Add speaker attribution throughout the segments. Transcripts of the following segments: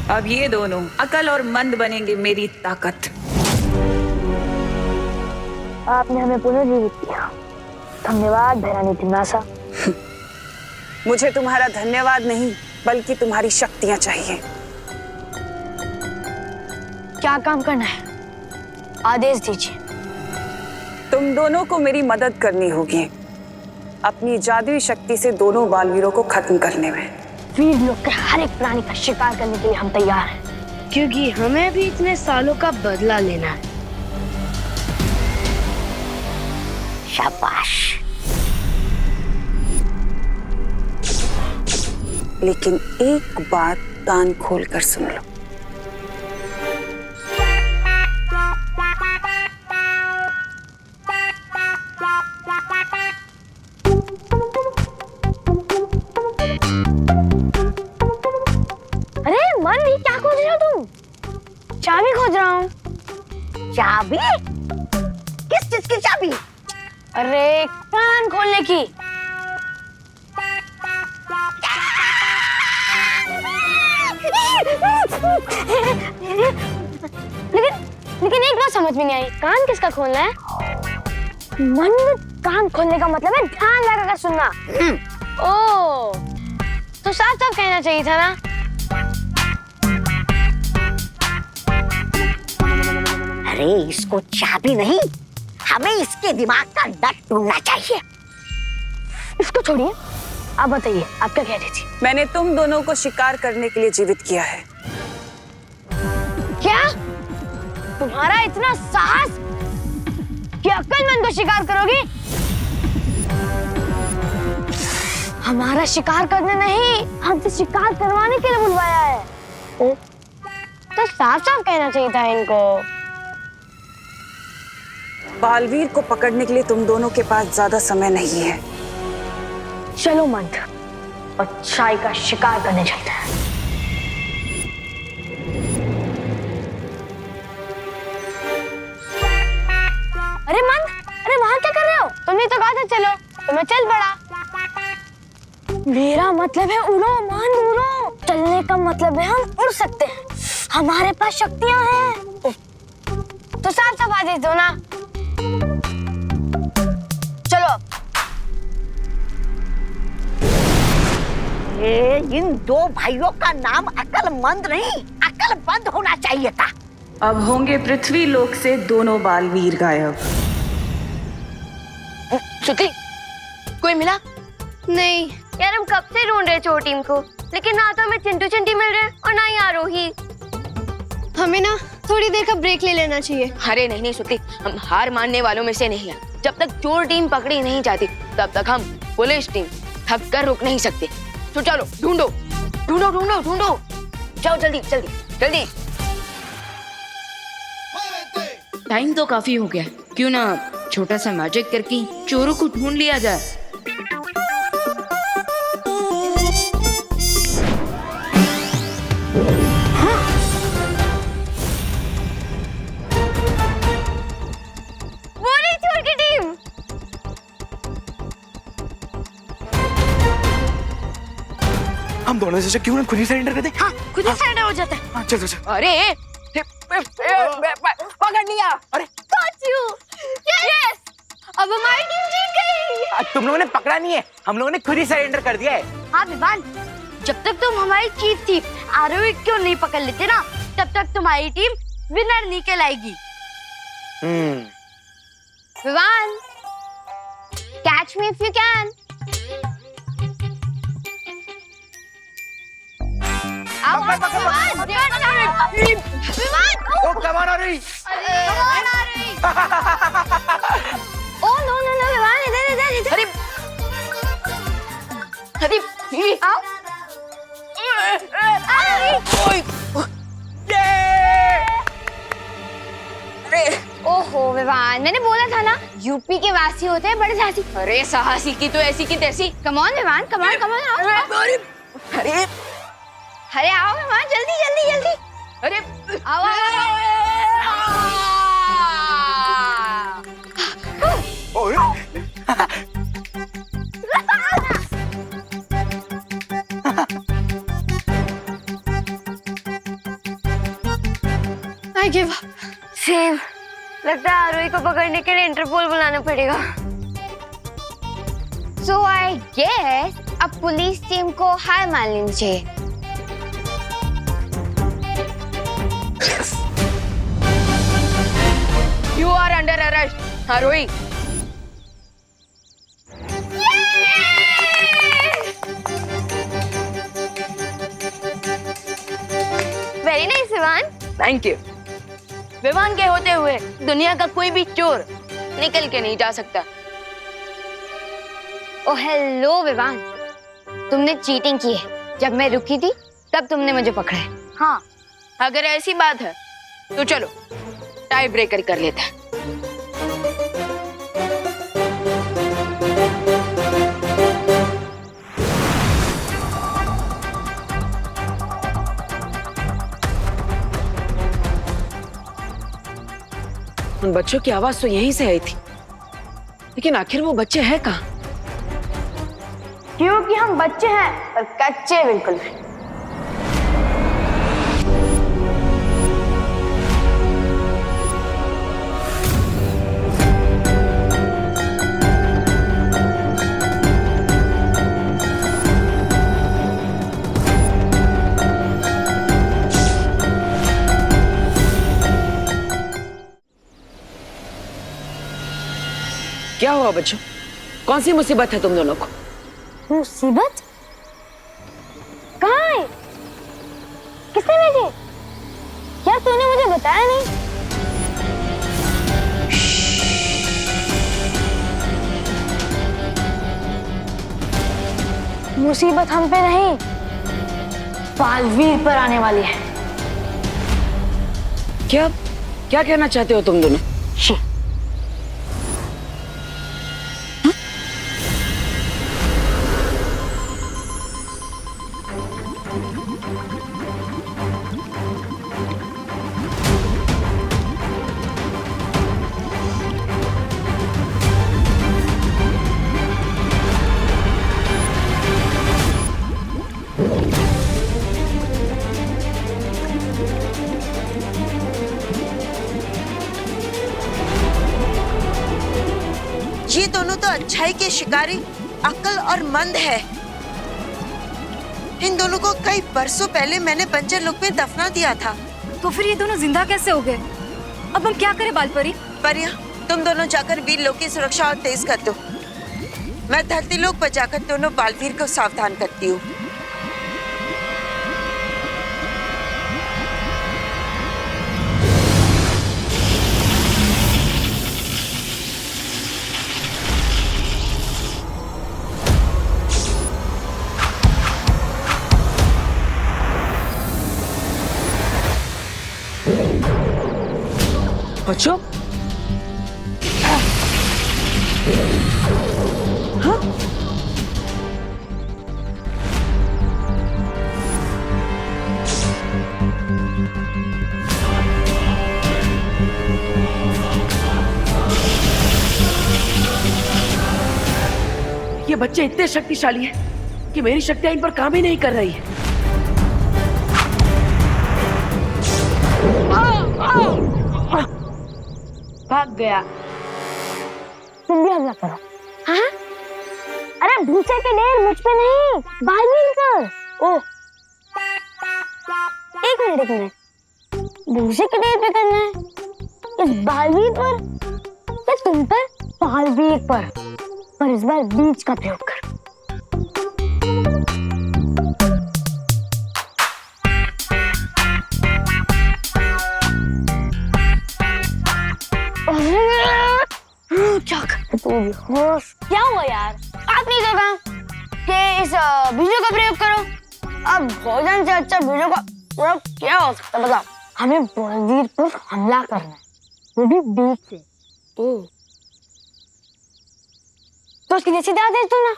Speaker 1: अब ये दोनों अकल और मंद बनेंगे मेरी ताकत।
Speaker 2: आपने हमें पुनर्जीवित किया, धन्यवाद भैरानी तिम्नासा।
Speaker 3: मुझे तुम्हारा धन्यवाद नहीं बल्कि तुम्हारी शक्तियां चाहिए।
Speaker 2: क्या काम करना है, आदेश दीजिए।
Speaker 3: तुम दोनों को मेरी मदद करनी होगी अपनी जादुई शक्ति से दोनों बालवीरों को खत्म करने में।
Speaker 2: वीर लोग के हर एक प्राणी का शिकार करने के लिए हम तैयार हैं,
Speaker 4: क्योंकि हमें भी इतने सालों का बदला लेना है।
Speaker 2: शाबाश।
Speaker 3: लेकिन एक बात कान खोल कर सुन लो।
Speaker 2: अरे मन भी क्या खोज रहे हो तुम? चाबी खोज रहा हूँ। चाबी? किस चीज की चाबी? अरे कान खोलने की। लेकिन एक बात समझ में नहीं आई, कान किसका खोलना है? मन, कान खोलने का मतलब है ध्यान लगाकर सुनना। ओ, तो साफ साफ कहना चाहिए था ना।
Speaker 5: अरे इसको चाबी नहीं, हमें इसके दिमाग का नट ढूंढना चाहिए।
Speaker 2: इसको छोड़िए, आप बताइए आप क्या कह रही थी?
Speaker 3: मैंने तुम दोनों को शिकार करने के लिए जीवित किया है।
Speaker 2: क्या? तुम्हारा इतना साहस कि अक्लमंद को शिकार करोगी? हमारा शिकार करने नहीं, हमसे शिकार करवाने के लिए बुलवाया है। तो साफ साफ कहना चाहिए था इनको।
Speaker 3: बालवीर को पकड़ने के लिए तुम दोनों के पास ज्यादा समय नहीं है।
Speaker 2: चलो मंद, अच्छाई का शिकार करने चलते हैं। अरे मंद, अरे वहां क्या कर रहे हो? तुमने तो कहा था चलो, तो मैं चल पड़ा। मेरा मतलब है उड़ो मंद, उड़ो। चलने का मतलब है हम उड़ सकते हैं, हमारे पास शक्तियां हैं। तो साफ साफ आदेश दो ना। चलो।
Speaker 5: इन दो भाइयों का नाम अकलमंद नहीं, अकलबंद होना चाहिए था।
Speaker 1: अब होंगे पृथ्वी लोक से दोनों बालवीर गायब।
Speaker 4: श्रुति, कोई मिला?
Speaker 6: नहीं यार, हम कब से ढूंढ रहे चोर टीम को, लेकिन ना तो हमें चिंटू चिंटी मिल रहे और ना ही आरोही।
Speaker 4: हमें ना थोड़ी देर का ब्रेक ले लेना चाहिए।
Speaker 7: अरे नहीं श्रुति, हम हार मानने वालों में से नहीं है। जब तक चोर टीम पकड़ी नहीं जाती तब तक हम पुलिस टीम थक कर रुक नहीं सकते। तो चलो ढूंढो ढूंढो ढूंढो ढूंढो, जाओ जल्दी जल्दी जल्दी।
Speaker 8: टाइम तो काफी हो गया, क्यों ना छोटा सा मैजिक करके चोरों को ढूंढ लिया जाए।
Speaker 9: हम दोनों से क्यों ना खुद ही सरेंडर कर दे?
Speaker 2: हाँ, खुद ही सरेंडर हो जाता है।
Speaker 9: हाँ, चल चल चल।
Speaker 7: अरे पकड़ लिया।
Speaker 9: अरे
Speaker 6: यस, अब हमारी टीम जीत गई।
Speaker 9: तुम लोगों ने पकड़ा नहीं है, हम लोगों ने खुद ही सरेंडर कर दिया है।
Speaker 6: हाँ विवान, जब तक तुम हमारी चीफ थी आरोही क्यों नहीं पकड़ लेते ना, तब तक तुम्हारी टीम विनर निकल आएगी। Vivaan, catch me if you can.
Speaker 9: कमान आ रही।
Speaker 6: Oh no no no Vivaan, इधर इधर इधर।
Speaker 7: अरे
Speaker 6: आओ। ओहो विवान, मैंने बोला था ना यूपी के वासी होते हैं बड़े साहसी।
Speaker 7: अरे साहसी की तो ऐसी की तैसी।
Speaker 6: Come on Vivaan, come on come on.
Speaker 7: अरे
Speaker 6: अरे आओ विवान, जल्दी जल्दी जल्दी।
Speaker 7: अरे
Speaker 6: आओ
Speaker 2: सेम, लगता है आरोही को पकड़ने के लिए इंटरपोल बुलाना पड़ेगा।
Speaker 4: सो आई गेस अब पुलिस टीम को हार मान लेनी चाहिए।
Speaker 7: You are under arrest Arohi.
Speaker 2: Very nice Vivaan.
Speaker 7: Thank you. Vivaan के होते हुए दुनिया का कोई भी चोर निकल के नहीं जा सकता।
Speaker 4: ओ हेलो विवान, तुमने चीटिंग की है। जब मैं रुकी थी तब तुमने मुझे पकड़ा है।
Speaker 7: हाँ, अगर ऐसी बात है तो चलो टाई ब्रेकर कर लेते हैं।
Speaker 3: उन बच्चों की आवाज तो यहीं से आई थी, लेकिन आखिर वो बच्चे हैं कहाँ?
Speaker 2: क्योंकि हम बच्चे हैं पर कच्चे बिल्कुल नहीं।
Speaker 3: क्या हुआ बच्चों? कौन सी मुसीबत है तुम दोनों को?
Speaker 2: मुसीबत? कहाँ है? किसने भेजी? क्या तूने मुझे बताया नहीं? मुसीबत हम पे नहीं, बालवीर पर आने वाली है।
Speaker 3: क्या क्या कहना चाहते हो तुम दोनों?
Speaker 10: ये दोनों तो अच्छाई के शिकारी अक्ल और मंद है। इन दोनों को कई बरसों पहले मैंने बंजर लोक में दफना दिया था।
Speaker 11: तो फिर ये दोनों जिंदा कैसे हो गए? अब हम क्या करें बालपरी?
Speaker 10: परिया, तुम दोनों जाकर वीर लोक की सुरक्षा और तेज कर दो। मैं धरती लोक पर जाकर दोनों बालवीर को सावधान करती हूँ।
Speaker 3: बच्चों, हाँ? ये बच्चे इतने शक्तिशाली हैं कि मेरी शक्तियां इन पर काम ही नहीं कर रही है।
Speaker 2: भाग गया। तुम भी हमला करो। हाँ? अरे भूसे के ढेर मुझ पे नहीं, बालवीर पर। ओह, एक मिनट, भूसे के ढेर पे करना है? इस बालवीर पर या तुम पर? बालवीर पर इस बार बीज का प्रयोग कर। क्या हुआ यार? आप नहीं कहा कि इस बीजों का प्रयोग करो? अब भोजन से अच्छा बीजों का प्रयोग क्या हो सकता है? बताओ। हमें बालवीर पर हमला करना है, वो भी बीज से। ओह, तो उसकी जैसी दाद दे दो ना।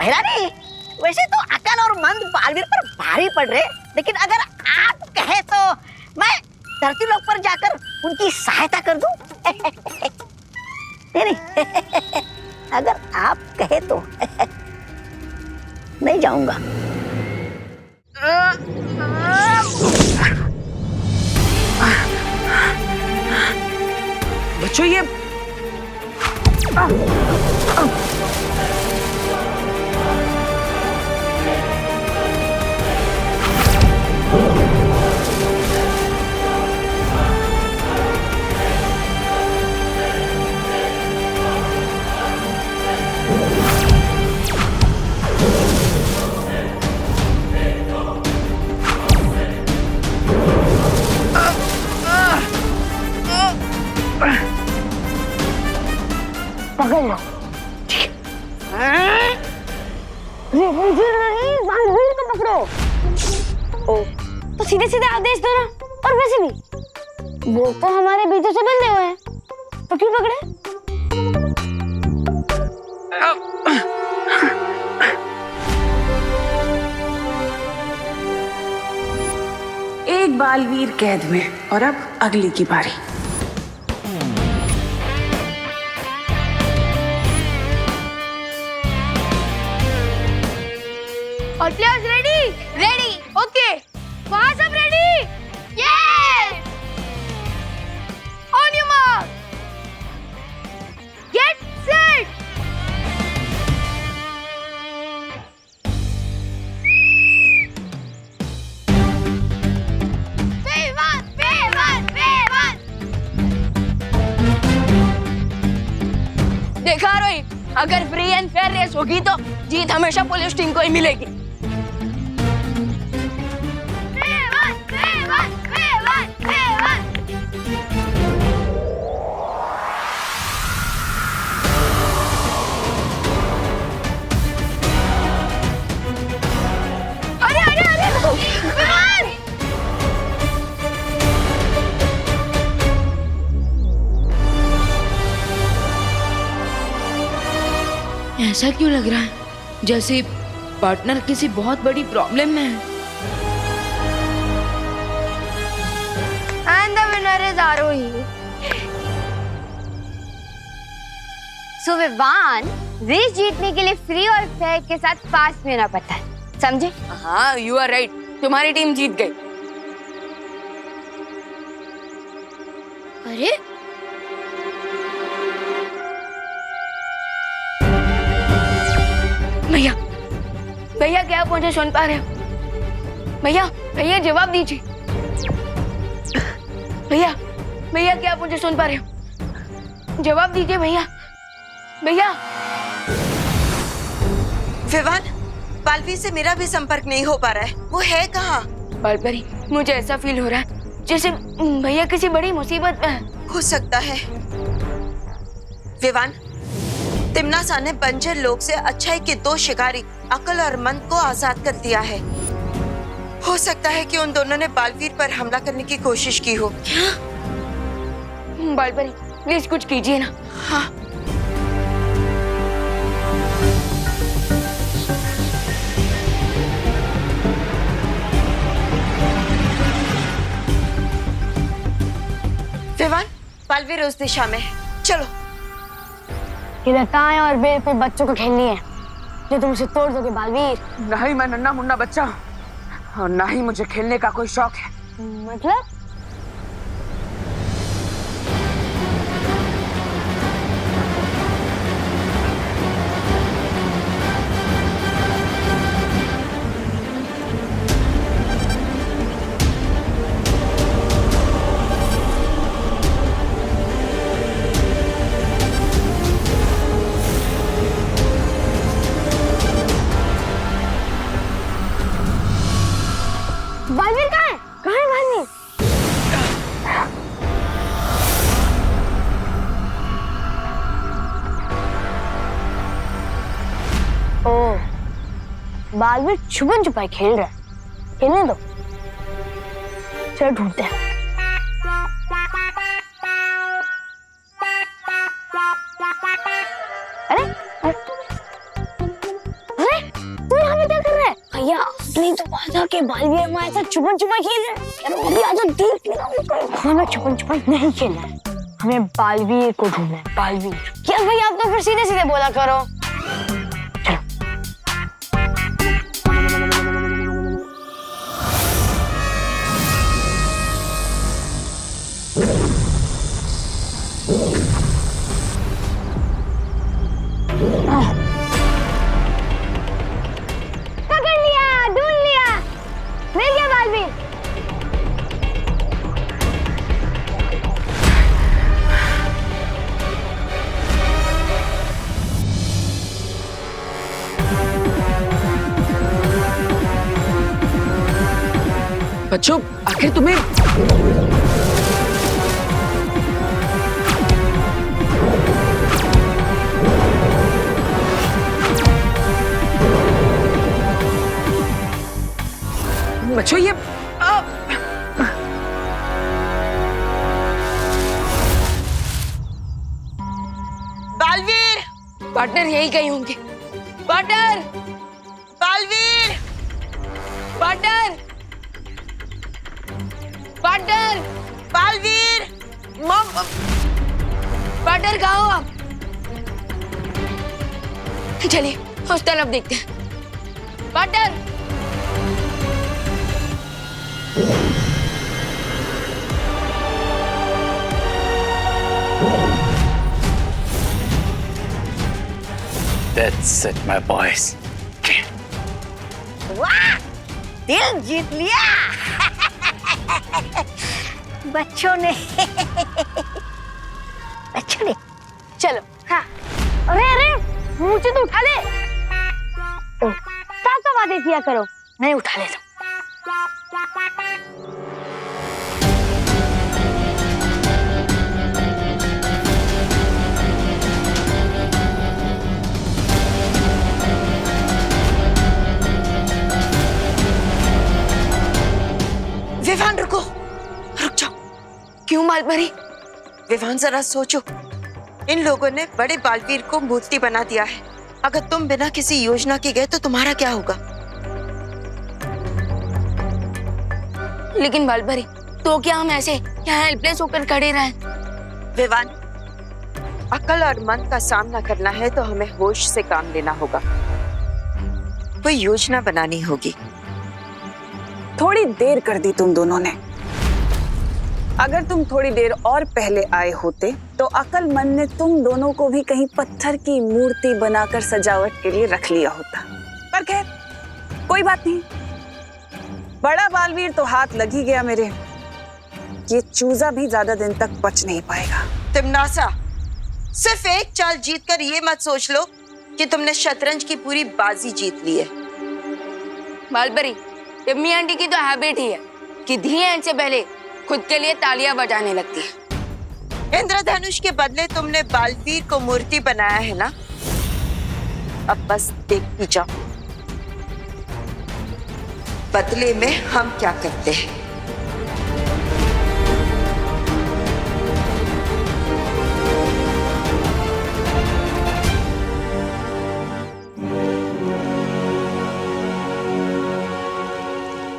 Speaker 5: महिरानी, वैसे तो अकल और मंद बालवीर पर भारी पड़ रहे, लेकिन अगर आप कहे तो मैं धरती लोक पर जाकर उनकी सहायता कर दूं। नहीं अगर आप कहे तो नहीं जाऊंगा।
Speaker 3: बच्चों ये
Speaker 2: पकड़ लो। बालवीर को पकड़ो। ओ, तो सीधे सीधे आदेश दो ना। और वैसे भी वो तो हमारे बीजों से बंधे हुए हैं, तो क्यों पकड़े?
Speaker 1: एक बालवीर कैद में और अब अगली की बारी।
Speaker 6: और प्लेयर्स रेडी? Ready, okay. वहां सब ready? Yes! On your mark, get set.
Speaker 7: देखा रोहित, अगर फ्री एंड फेयर रेस होगी तो जीत हमेशा पुलिस टीम को ही मिलेगी।
Speaker 6: अरे अरे अरे
Speaker 8: ऐसा क्यों लग रहा है जैसे पार्टनर किसी बहुत बड़ी प्रॉब्लम में है?
Speaker 6: And the winner is Arohi.
Speaker 4: So Vivaan, रेस जीतने के लिए फ्री और फेयर के साथ फास्ट भी होना पड़ता है, समझे?
Speaker 7: हाँ, यू आर राइट, तुम्हारी टीम जीत गई।
Speaker 6: अरे
Speaker 7: भैया, भैया क्या आप मुझे सुन पा रहे हो? भैया, भैया जवाब दीजिए। भैया, भैया क्या आप मुझे सुन पा रहे हो? जवाब दीजिए भैया, भैया।
Speaker 10: विवान, बालवीर से मेरा भी संपर्क नहीं हो पा रहा है। वो है कहाँ?
Speaker 7: बालपरी, मुझे ऐसा फील हो रहा है जैसे भैया किसी बड़ी मुसीबत में है।
Speaker 10: हो सकता है। विवान, तिम्नासा ने बंजर लोग से अच्छाई के दो शिकारी अकल और मन को आजाद कर दिया है। हो सकता है कि उन दोनों ने बालवीर पर हमला करने की कोशिश की हो।
Speaker 7: क्या? बालपरी, प्लीज कुछ कीजिए ना।
Speaker 10: हाँ। विवान, बालवीर उस दिशा में है, चलो।
Speaker 2: ये लताएं और बेल कोई बच्चों को खेलनी है जो तुम उसे तोड़ दोगे बालवीर।
Speaker 3: नहीं, मैं नन्हा मुन्ना बच्चा हूँ और ना ही मुझे खेलने का कोई शौक है।
Speaker 2: मतलब? बालवीर कहाँ है? कहाँ है बालवीर? ओ, बालवीर छुपन छुपाई खेल रहा है। खेलने दो, चलो ढूंढते हैं। अरे अरे अरे वादा के बालवीर हमारे साथ छुपन छुपन खेल रहे हैं। यार अभी आज देख लेना, हमें छुपन छुपन नहीं खेलना है, हमें बालवीर को ढूंढना है। बालवीर क्या भाई, आप तो फिर सीधे सीधे बोला करो। पकड़ लिया, ढूंढ लिया, मिल गया बालवीर।
Speaker 3: बच्चों, आखिर तुम्हें बच्चों ये
Speaker 10: बालवीर,
Speaker 7: पार्टनर यही कहीं होंगे। Partner,
Speaker 10: Baalveer,
Speaker 7: partner, partner,
Speaker 10: Baalveer,
Speaker 7: मम, पार्टनर कहाँ हो आप? चलिए उस तरफ देखते हैं। Partner,
Speaker 9: That's it, my boys.
Speaker 5: वाह, दिल जीत लिया बच्चों ने बच्चों ने।
Speaker 2: चलो। हाँ। अरे अरे, मुझे तो उठा ले। साफ साफ आदेश दिया करो।
Speaker 5: मैं उठा लेता हूँ।
Speaker 10: विवान रुको, रुक जाओ।
Speaker 7: क्यों मालपरी?
Speaker 10: विवान जरा सोचो, इन लोगों ने बड़े बालवीर को मूर्ति बना दिया है। अगर तुम बिना किसी योजना के गए तो तुम्हारा क्या होगा?
Speaker 7: लेकिन मालपरी, तो क्या हम ऐसे यहाँ हेल्पलेस होकर खड़े रहें?
Speaker 10: विवान, अकल और मन का सामना करना है तो हमें होश से काम लेना होगा। कोई योजना बनानी होगी।
Speaker 3: थोड़ी देर कर दी तुम दोनों ने। अगर तुम थोड़ी देर और पहले आए होते तो अक्लमंद ने तुम दोनों को भी कहीं पत्थर की मूर्ति बनाकर सजावट के लिए रख लिया होता। पर खैर कोई बात नहीं, बड़ा बालवीर तो हाथ लग ही गया मेरे। ये चूजा भी ज्यादा दिन तक बच नहीं पाएगा।
Speaker 10: तिमनासा, सिर्फ एक चाल जीतकर ये मत सोच लो कि तुमने शतरंज की पूरी बाजी जीत ली है।
Speaker 7: मालपरी, टिम्मी आंटी की तो हैबिट ही है कि धी एंड से पहले खुद के लिए तालियां बजाने लगती है।
Speaker 10: इंद्रधनुष के बदले तुमने बालवीर को मूर्ति बनाया है ना? अब बस देखती जाओ बदले में हम क्या करते हैं।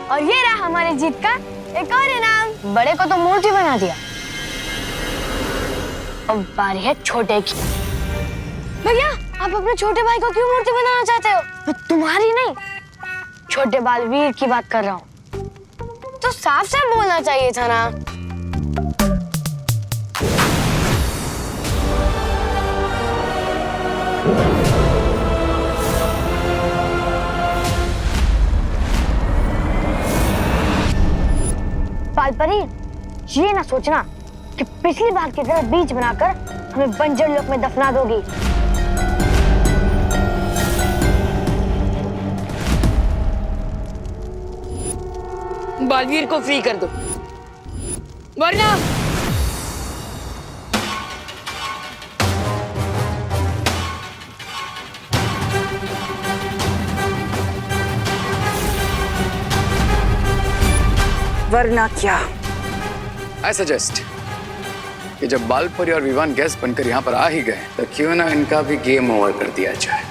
Speaker 2: और ये रहा हमारी जीत का एक और इनाम। बड़े को तो मूर्ति बना दिया, अब बारी है छोटे की। भैया, आप अपने छोटे भाई को क्यों मूर्ति बनाना चाहते हो? मैं तुम्हारी नहीं, छोटे बालवीर की बात कर रहा हूँ। तो साफ साफ बोलना चाहिए था ना। बालपरी, ये ना सोचना कि पिछली बार की तरह बीज बनाकर हमें बंजर लोक में दफना दोगी।
Speaker 7: बालवीर को फ्री कर दो, वरना
Speaker 3: वरना क्या?
Speaker 12: I suggest कि जब बालपरी और विवान गेस्ट बनकर यहाँ पर आ ही गए तो क्यों ना इनका भी गेम ओवर कर दिया जाए।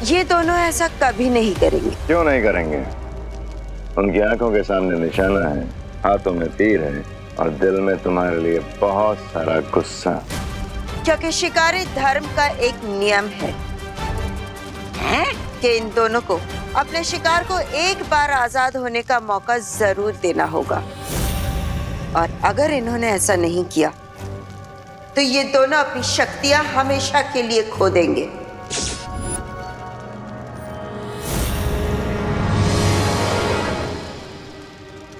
Speaker 10: ये दोनों ऐसा कभी नहीं करेंगे।
Speaker 13: क्यों नहीं करेंगे? उनकी आंखों के सामने निशाना है, हाथों में तीर है और दिल में तुम्हारे लिए बहुत सारा गुस्सा।
Speaker 10: क्योंकि शिकारी धर्म का एक नियम है कि इन दोनों को अपने शिकार को एक बार आजाद होने का मौका जरूर देना होगा, और अगर इन्होंने ऐसा नहीं किया तो ये दोनों अपनी शक्तियां हमेशा के लिए खो देंगे।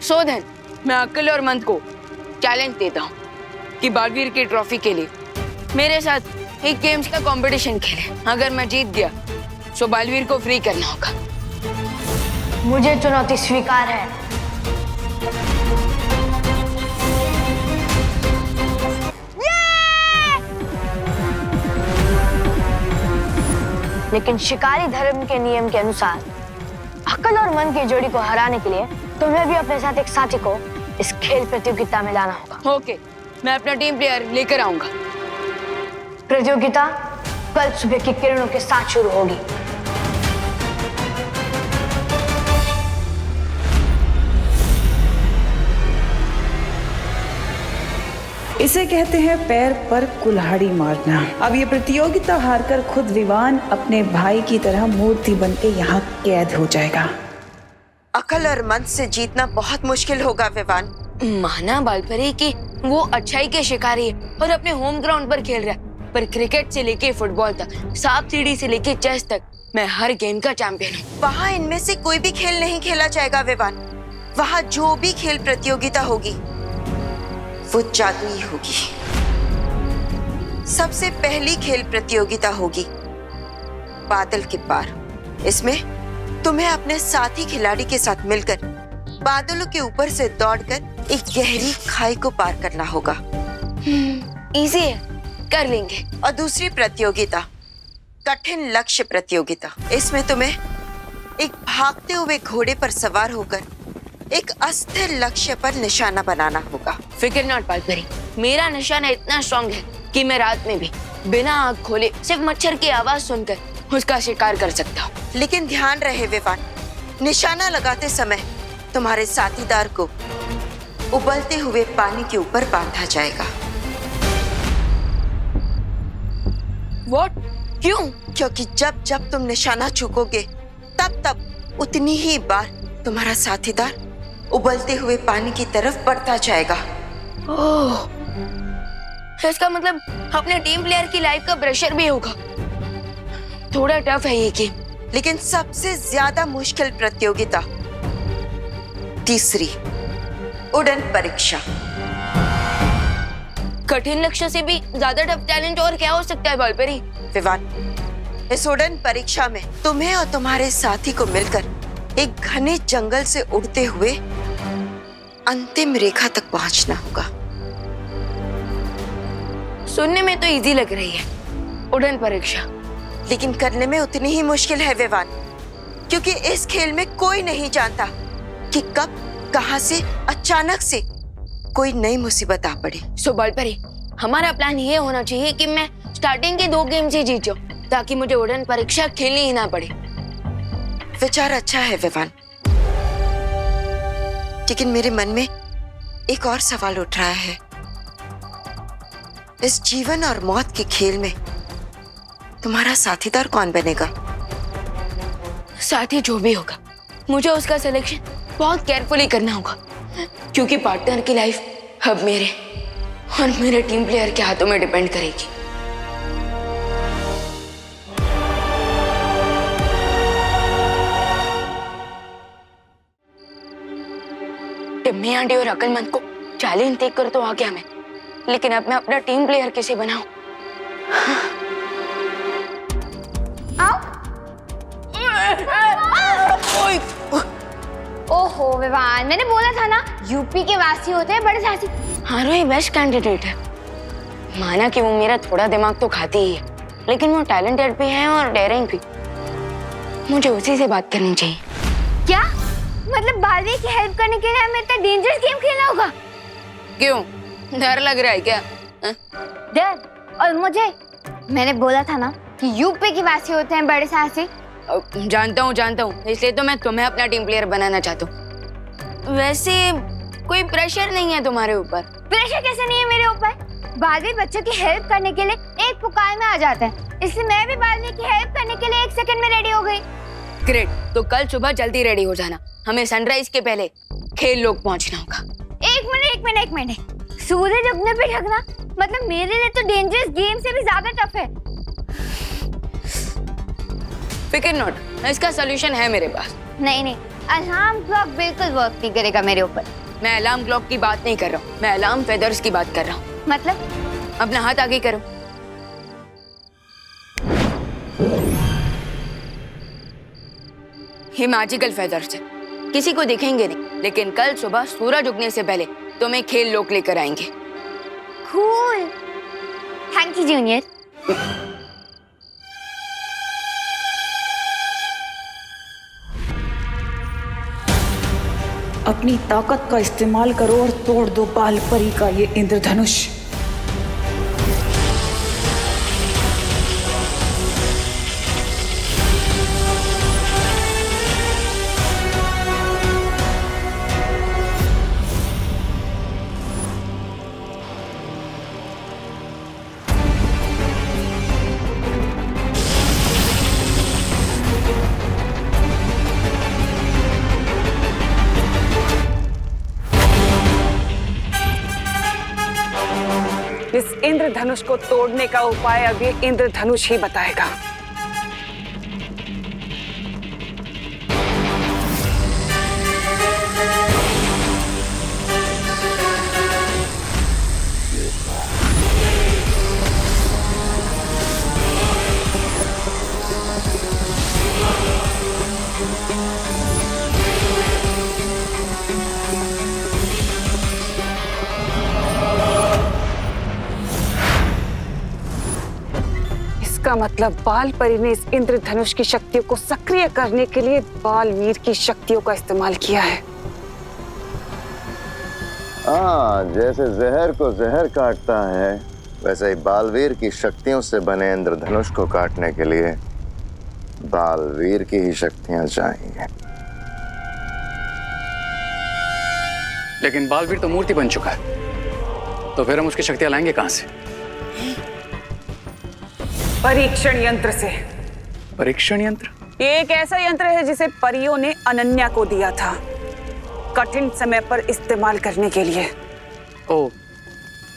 Speaker 7: सोधन, मैं अक्ल और मंद को चैलेंज देता हूँ कि बालवीर की ट्रॉफी के लिए मेरे साथ एक गेम्स का कंपटीशन खेले। अगर मैं जीत गया तो बालवीर को फ्री करना होगा।
Speaker 2: मुझे चुनौती स्वीकार है। लेकिन शिकारी धर्म के नियम के अनुसार अक्ल और मन की जोड़ी को हराने के लिए तुम्हें भी अपने साथ एक साथी को इस खेल प्रतियोगिता में लाना होगा।
Speaker 7: ओके, मैं अपना टीम प्लेयर लेकर आऊंगा।
Speaker 2: प्रतियोगिता कल सुबह की किरणों के साथ शुरू होगी।
Speaker 3: इसे कहते हैं पैर पर कुल्हाड़ी मारना। अब ये प्रतियोगिता हारकर खुद विवान अपने भाई की तरह मूर्ति बनके यहाँ कैद हो जाएगा।
Speaker 10: अकल और मन से जीतना बहुत मुश्किल होगा विवान।
Speaker 7: माना बालपरी कि वो अच्छाई के शिकारी है और अपने होम ग्राउंड पर खेल रहा है, पर क्रिकेट से लेके फुटबॉल तक, सांप सीढ़ी से लेके चेस तक मैं हर गेम का चैंपियन हूँ।
Speaker 10: वहाँ इनमें से कोई भी खेल नहीं खेला जाएगा विवान। वहाँ जो भी खेल प्रतियोगिता होगी वो जादुई होगी। सबसे पहली खेल प्रतियोगिता होगी बादल के पार। इसमें तुम्हें अपने साथी खिलाड़ी के साथ मिलकर बादलों के ऊपर से दौड़कर एक गहरी खाई को पार करना होगा।
Speaker 7: इजी है, कर लेंगे।
Speaker 10: और दूसरी प्रतियोगिता कठिन लक्ष्य प्रतियोगिता। इसमें तुम्हें एक भागते हुए घोड़े पर सवार होकर एक अस्थिर लक्ष्य पर निशाना बनाना होगा।
Speaker 7: फिक्र नॉट बालपरी, मेरा निशाना इतना स्ट्रॉन्ग है कि मैं रात में भी बिना आँख खोले सिर्फ मच्छर की आवाज सुनकर उसका शिकार कर सकता हूँ।
Speaker 10: लेकिन ध्यान रहे विवान, निशाना लगाते समय तुम्हारे साथीदार को उबलते हुए पानी के ऊपर बांधा जाएगा।
Speaker 7: What? क्यों?
Speaker 10: क्योंकि जब जब तुम निशाना चूकोगे तब तब उतनी ही बार तुम्हारा साथीदार उबलते हुए पानी की तरफ बढ़ता जाएगा।
Speaker 7: ओह, इसका मतलब अपने टीम प्लेयर की लाइफ का प्रेशर भी होगा। थोड़ा टफ है ये गेम।
Speaker 10: लेकिन सबसे ज्यादा मुश्किल प्रतियोगिता तीसरी, उड़न परीक्षा।
Speaker 7: कठिन लक्ष्य से भी ज्यादा टफ चैलेंज और क्या हो सकता है बालपरी?
Speaker 10: विवान, इस उड़न परीक्षा में तुम्हें और तुम्हारे साथी को मिलकर एक घने जंगल से उड़ते हुए अंतिम रेखा तक पहुंचना होगा।
Speaker 7: सुनने में तो इजी लग रही है उड़न परीक्षा,
Speaker 10: लेकिन करने में उतनी ही मुश्किल है विवान, क्योंकि इस खेल में कोई नहीं जानता कि कब कहां से अचानक से कोई नई मुसीबत आ पड़े।
Speaker 7: सो बालपरी, हमारा प्लान ये होना चाहिए कि मैं स्टार्टिंग के 2 गेम से जीत जाऊं ताकि मुझे उड़न परीक्षा खेलनी ही ना पड़े।
Speaker 10: विचार अच्छा है विवान, लेकिन मेरे मन में एक और सवाल उठ रहा है। इस जीवन और मौत के खेल में तुम्हारा साथीदार कौन बनेगा?
Speaker 7: साथी जो भी होगा, मुझे उसका सिलेक्शन बहुत केयरफुली करना होगा, क्योंकि पार्टनर की लाइफ अब मेरे और मेरे टीम प्लेयर के हाथों में डिपेंड करेगी। टिम्मी आंटी और अकलमंद को चैलेंज देकर तो आ गया मैं, लेकिन अब मैं अपना टीम प्लेयर कैसे बनाऊं?
Speaker 2: ओहो विवान, मैंने बोला था ना यूपी के वासी होते हैं बड़े साहसी।
Speaker 7: हाँ, रोही बेस्ट कैंडिडेट है। माना कि वो मेरा थोड़ा दिमाग तो खाती ही है, लेकिन वो टैलेंटेड भी है और डेयरिंग भी। मुझे उसी से बात करनी चाहिए।
Speaker 2: क्या मतलब बालवीर की हेल्प करने के लिए हमें इतना डेंजरस गेम खेलना होगा?
Speaker 7: क्यों, डर लग रहा है क्या?
Speaker 2: डर? और मुझे, मैंने बोला था ना कि यूपी के वासी होते हैं बड़े साहसी।
Speaker 7: जानता हूँ, इसलिए तो मैं तुम्हें अपना टीम प्लेयर बनाना चाहता हूँ। वैसे कोई प्रेशर नहीं है तुम्हारे ऊपर।
Speaker 2: प्रेशर कैसे नहीं है मेरे ऊपर? बालवीर बच्चों की हेल्प करने के लिए एक पुकार में आ जाता है, इसलिए मैं भी बालवीर की हेल्प करने के लिए 1 सेकंड में रेडी हो गई।
Speaker 7: ग्रेट, तो कल सुबह जल्दी रेडी हो जाना, हमें सनराइज के पहले खेल लोग पहुंचना होगा।
Speaker 2: एक मिनट, सूरज उगने पे ढकना मतलब मेरे लिए तो डेंजरस गेम से भी ज्यादा टफ है।
Speaker 7: फिकर नॉट, इसका सोल्यूशन है मेरे पास।
Speaker 2: नहीं, अलार्म क्लॉक बिल्कुल वर्क नहीं करेगा मेरे ऊपर।
Speaker 7: मैं अलार्म क्लॉक की बात नहीं कर रहा हूँ, मैं अलार्म फेदर्स की बात कर रहा हूँ।
Speaker 2: मतलब?
Speaker 7: अपना हाथ आगे करो। ये मैजिकल फेदर्स है, किसी को दिखेंगे नहीं, लेकिन कल सुबह सूरज उगने से पहले तुम्हें खेल लोग लेकर आएंगे।
Speaker 2: Cool, thank you junior.
Speaker 1: अपनी ताकत का इस्तेमाल करो और तोड़ दो बाल परी का ये इंद्रधनुष।
Speaker 3: इस इंद्रधनुष को तोड़ने का उपाय अब ये इंद्रधनुष ही बताएगा। इसका मतलब बाल परी ने इस इंद्रधनुष की शक्तियों को सक्रिय करने के लिए बालवीर की शक्तियों का इस्तेमाल किया है।
Speaker 13: हाँ, जैसे जहर को जहर काटता है वैसे ही बालवीर की शक्तियों से बने इंद्रधनुष को काटने के लिए बालवीर की ही शक्तियां चाहिए।
Speaker 12: लेकिन बालवीर तो मूर्ति बन चुका है, तो फिर हम उसकी शक्तियां लाएंगे कहां से?
Speaker 3: परीक्षण यंत्र से।
Speaker 12: परीक्षण यंत्र?
Speaker 3: ये एक ऐसा यंत्र है जिसे परियों ने अनन्या को दिया था, कठिन समय पर इस्तेमाल करने के लिए।
Speaker 12: ओह,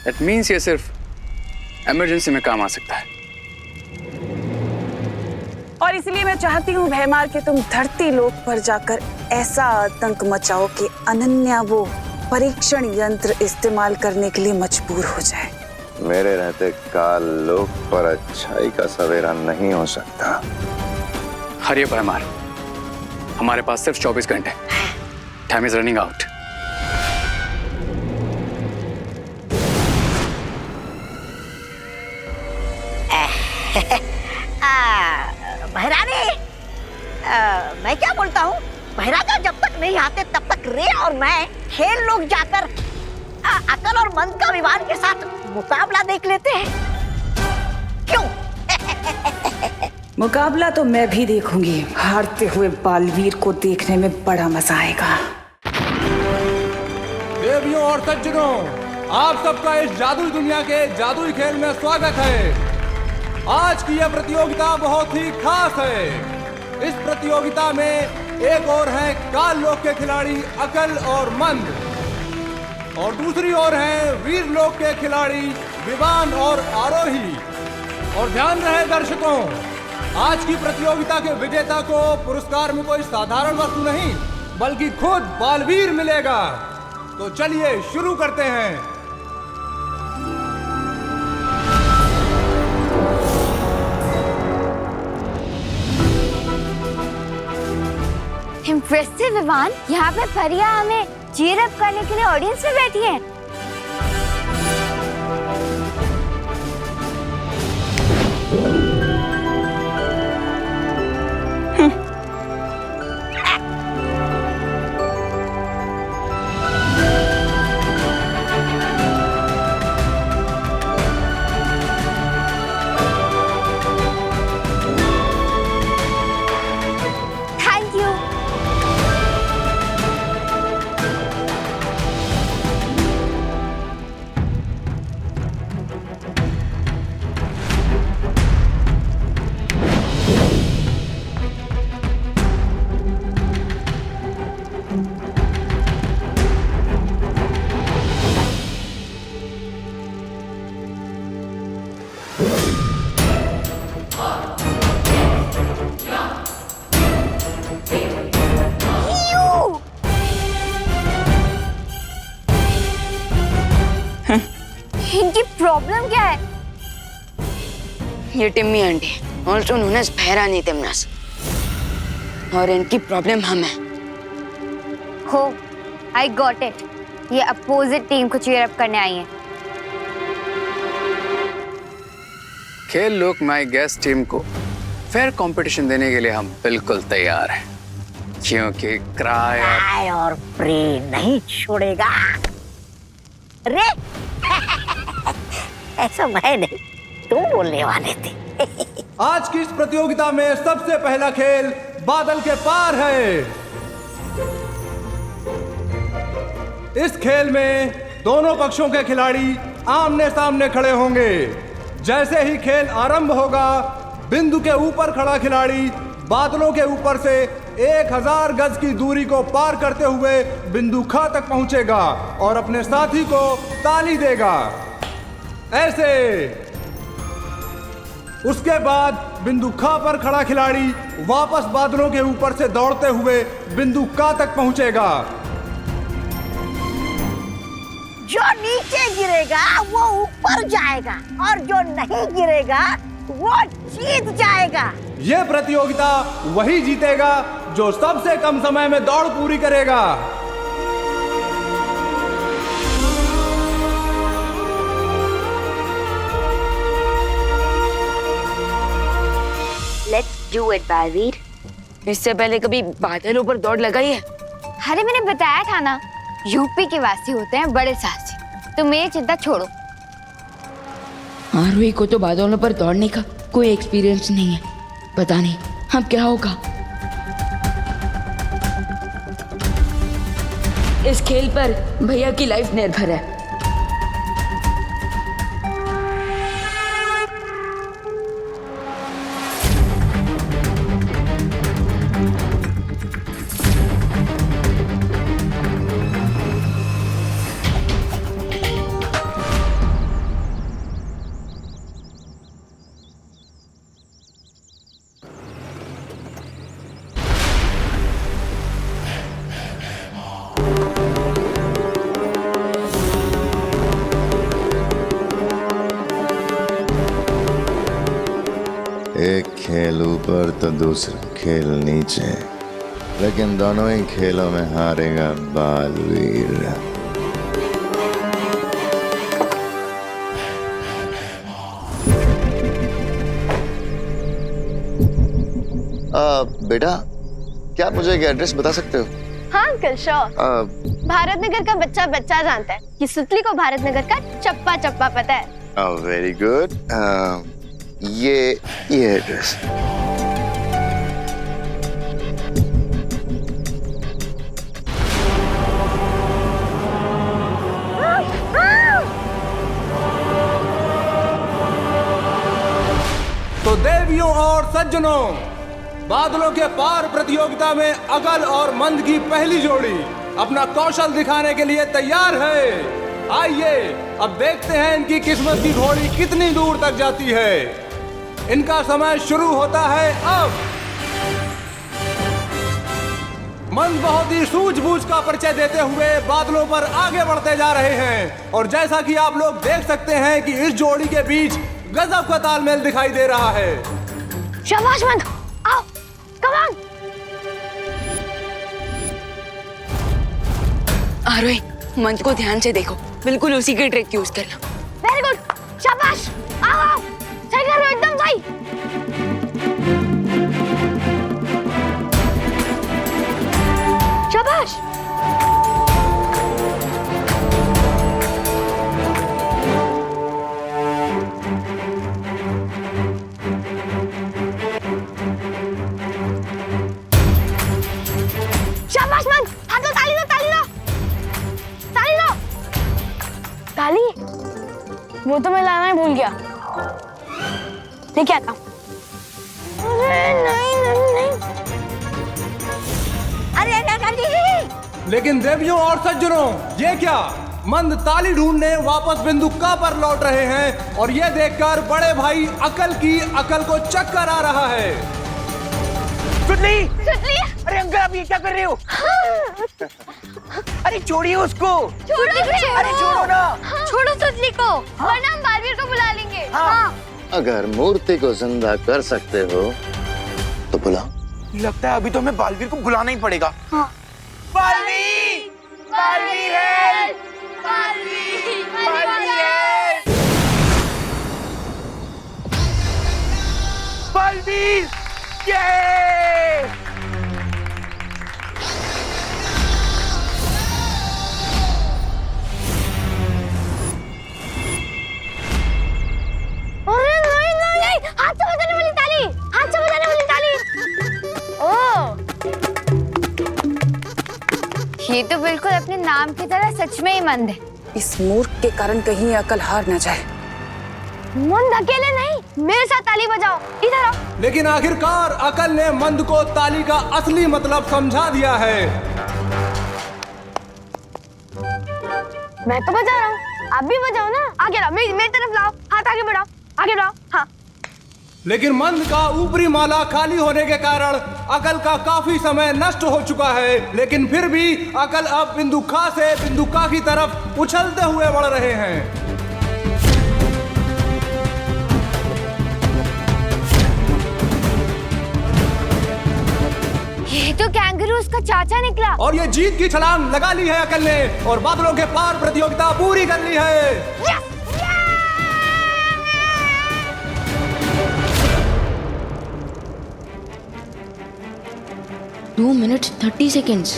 Speaker 12: दैट मींस ये सिर्फ इमरजेंसी में काम आ सकता है।
Speaker 3: और इसलिए मैं चाहती हूँ भैमार कि तुम धरती लोक पर जाकर ऐसा आतंक मचाओ कि अनन्या वो परीक्षण यंत्र इस्तेमाल करने के लिए मजबूर हो जाए।
Speaker 13: मेरे रहते काल लोक पर अच्छाई का सवेरा नहीं हो सकता।
Speaker 12: हरिये भैमार, हमारे पास सिर्फ 24 घंटे। Time is running out.
Speaker 5: Bhairani, मैं क्या बोलता हूँ, भैराजा जब तक नहीं आते तब तक रे और मैं खेल लोग जाकर अकल और मन का विवाद के साथ मुकाबला देख लेते हैं। क्यों?
Speaker 1: मुकाबला तो मैं भी देखूंगी, हारते हुए बालवीर को देखने में बड़ा मजा आएगा।
Speaker 14: देवियों और सज्जनों, आप सबका इस जादुई दुनिया के जादुई खेल में स्वागत है। आज की यह प्रतियोगिता बहुत ही खास है। इस प्रतियोगिता में एक ओर है काल लोक के खिलाड़ी अकल और मंद, और दूसरी ओर हैं वीर लोक के खिलाड़ी विवान और आरोही। और ध्यान रहे दर्शकों, आज की प्रतियोगिता के विजेता को पुरस्कार में कोई साधारण वस्तु नहीं बल्कि खुद बालवीर मिलेगा। तो चलिए शुरू करते हैं।
Speaker 2: इम्प्रेसिव विवान, यहाँ पे परिया हमें चीयर अप करने के लिए ऑडियंस में बैठी है। इनकी प्रॉब्लम क्या है?
Speaker 7: ये Timmy aunty also known as Bhairani तिमनस, और इनकी प्रॉब्लम हम है।
Speaker 4: Oh, I got it. ये अपोजिट टीम को चीयर अप करने आई है।
Speaker 12: खेल लोक माई गैस टीम को फेयर कंपटीशन देने के लिए हम बिल्कुल तैयार हैं, क्योंकि क्राई
Speaker 5: और प्रे नहीं छोड़ेगा। रे ऐसा मैं नहीं, तुम बोलने वाले थे।
Speaker 14: आज की इस प्रतियोगिता में सबसे पहला खेल बादल के पार है। इस खेल में दोनों पक्षों के खिलाड़ी आमने सामने खड़े होंगे। जैसे ही खेल आरंभ होगा, बिंदु के ऊपर खड़ा खिलाड़ी बादलों के ऊपर से 1000 गज की दूरी को पार करते हुए बिंदु ख तक पहुंचेगा और अपने साथी को ताली देगा, ऐसे। उसके बाद बिंदु ख पर खड़ा खिलाड़ी वापस बादलों के ऊपर से दौड़ते हुए बिंदु क तक पहुंचेगा।
Speaker 5: जो नीचे गिरेगा वो ऊपर जाएगा, और जो नहीं गिरेगा वो जीत जाएगा।
Speaker 14: ये प्रतियोगिता वही जीतेगा जो सबसे कम समय में दौड़ पूरी करेगा।
Speaker 4: Let's do it Baalveer.
Speaker 7: इससे पहले कभी बादलों पर दौड़ लगाई है?
Speaker 4: अरे मैंने बताया था ना, यूपी के वासी होते हैं बड़े साहसी। तो मेरी चिंता छोड़ो।
Speaker 8: आरोही को तो बादलों पर दौड़ने का कोई एक्सपीरियंस नहीं है, पता नहीं अब क्या होगा। इस खेल पर भैया की लाइफ निर्भर है।
Speaker 13: एक खेल ऊपर तो दूसरा खेल नीचे, लेकिन दोनों ही खेलों में हारेगा बालवीर। बेटा, क्या आप मुझे एक एड्रेस बता सकते हो?
Speaker 2: हाँ अंकल, श्योर। भारत नगर का बच्चा बच्चा जानता है कि सुतली को भारत नगर का चप्पा चप्पा पता है।
Speaker 13: Very good. ये एड्रेस।
Speaker 14: तो देवियों और सज्जनों, बादलों के पार प्रतियोगिता में अकल और मंद की पहली जोड़ी अपना कौशल दिखाने के लिए तैयार है। आइए अब देखते हैं इनकी किस्मत की घोड़ी कितनी दूर तक जाती है। इनका समय शुरू होता है अब। मंद बहुत ही सूझबूझ का परिचय देते हुए बादलों पर आगे बढ़ते जा रहे हैं, और जैसा कि आप लोग देख सकते हैं कि इस जोड़ी के बीच गजब का तालमेल दिखाई दे रहा है।
Speaker 2: शाबाश मंद, आओ, कम ऑन।
Speaker 7: आरोही, मंद को ध्यान से देखो, बिल्कुल उसी की ट्रिक यूज करना।
Speaker 2: वेरी गुड, शाबाश, आओ आओ, सही कर रहे हो, एकदम सही। शाबाश। शाबाश मंद, हाथ दो, ताली दो, ताली दो, ताली दो। ताली? वो तो मैं लाना ही भूल गया। लेके आता हूँ। अरे नहीं नहीं नहीं।
Speaker 5: अरे नहीं।
Speaker 14: लेकिन देवियों और सज्जनों, ये क्या? मंद ताली ढूंढने वापस बिंदु क पर लौट रहे हैं, और ये देखकर बड़े भाई अकल को चक्कर आ रहा है।
Speaker 9: सुतली,
Speaker 2: सुतली,
Speaker 9: अरे अंकल आप ये क्या कर रहे हो? अरे छोड़िए उसको।
Speaker 2: छोड़ो,
Speaker 9: अरे छोड़ो ना।
Speaker 2: छोड़ो सुतली को, वरना हम बालवीर को बुला लेंगे। हाँ।
Speaker 13: अगर मूर्ति को जिंदा कर सकते हो तो बुलाओ।
Speaker 9: लगता है अभी तो हमें बालवीर को बुलाना ही पड़ेगा।
Speaker 2: हाँ।
Speaker 9: बालवीर, बालवीर है, बालवीर, बालवीर है, बालवीर, ये
Speaker 2: नहीं, हाथ से बजाने वाली ताली, हाथ से बजाने वाली ताली। ओह,
Speaker 4: ये तो बिल्कुल अपने नाम की तरह सच में ही मंद है।
Speaker 3: इस मूर्ख के कारण कहीं अकल हार न जाए।
Speaker 2: मंद अकेले नहीं, मेरे साथ ताली बजाओ। इधर आओ।
Speaker 14: लेकिन आखिरकार अकल ने मंद को ताली का असली मतलब समझा दिया है।
Speaker 2: मैं तो बजा रहा हूँ, आप भी बजाओ ना। आगे लाओ, मेरी तरफ लाओ, हाथ आगे बढ़ाओ, आगे बढ़ाओ। हाँ।
Speaker 14: लेकिन मंद का ऊपरी माला खाली होने के कारण अकल का काफी समय नष्ट हो चुका है। लेकिन फिर भी अकल अब बिंदु खा से बिंदु का की तरफ उछलते हुए बढ़ रहे हैं।
Speaker 4: ये तो कैंगरू उसका चाचा निकला।
Speaker 14: और ये जीत की छलांग लगा ली है अकल ने और बादलों के पार प्रतियोगिता पूरी कर ली है।
Speaker 8: 2 minutes 30 seconds.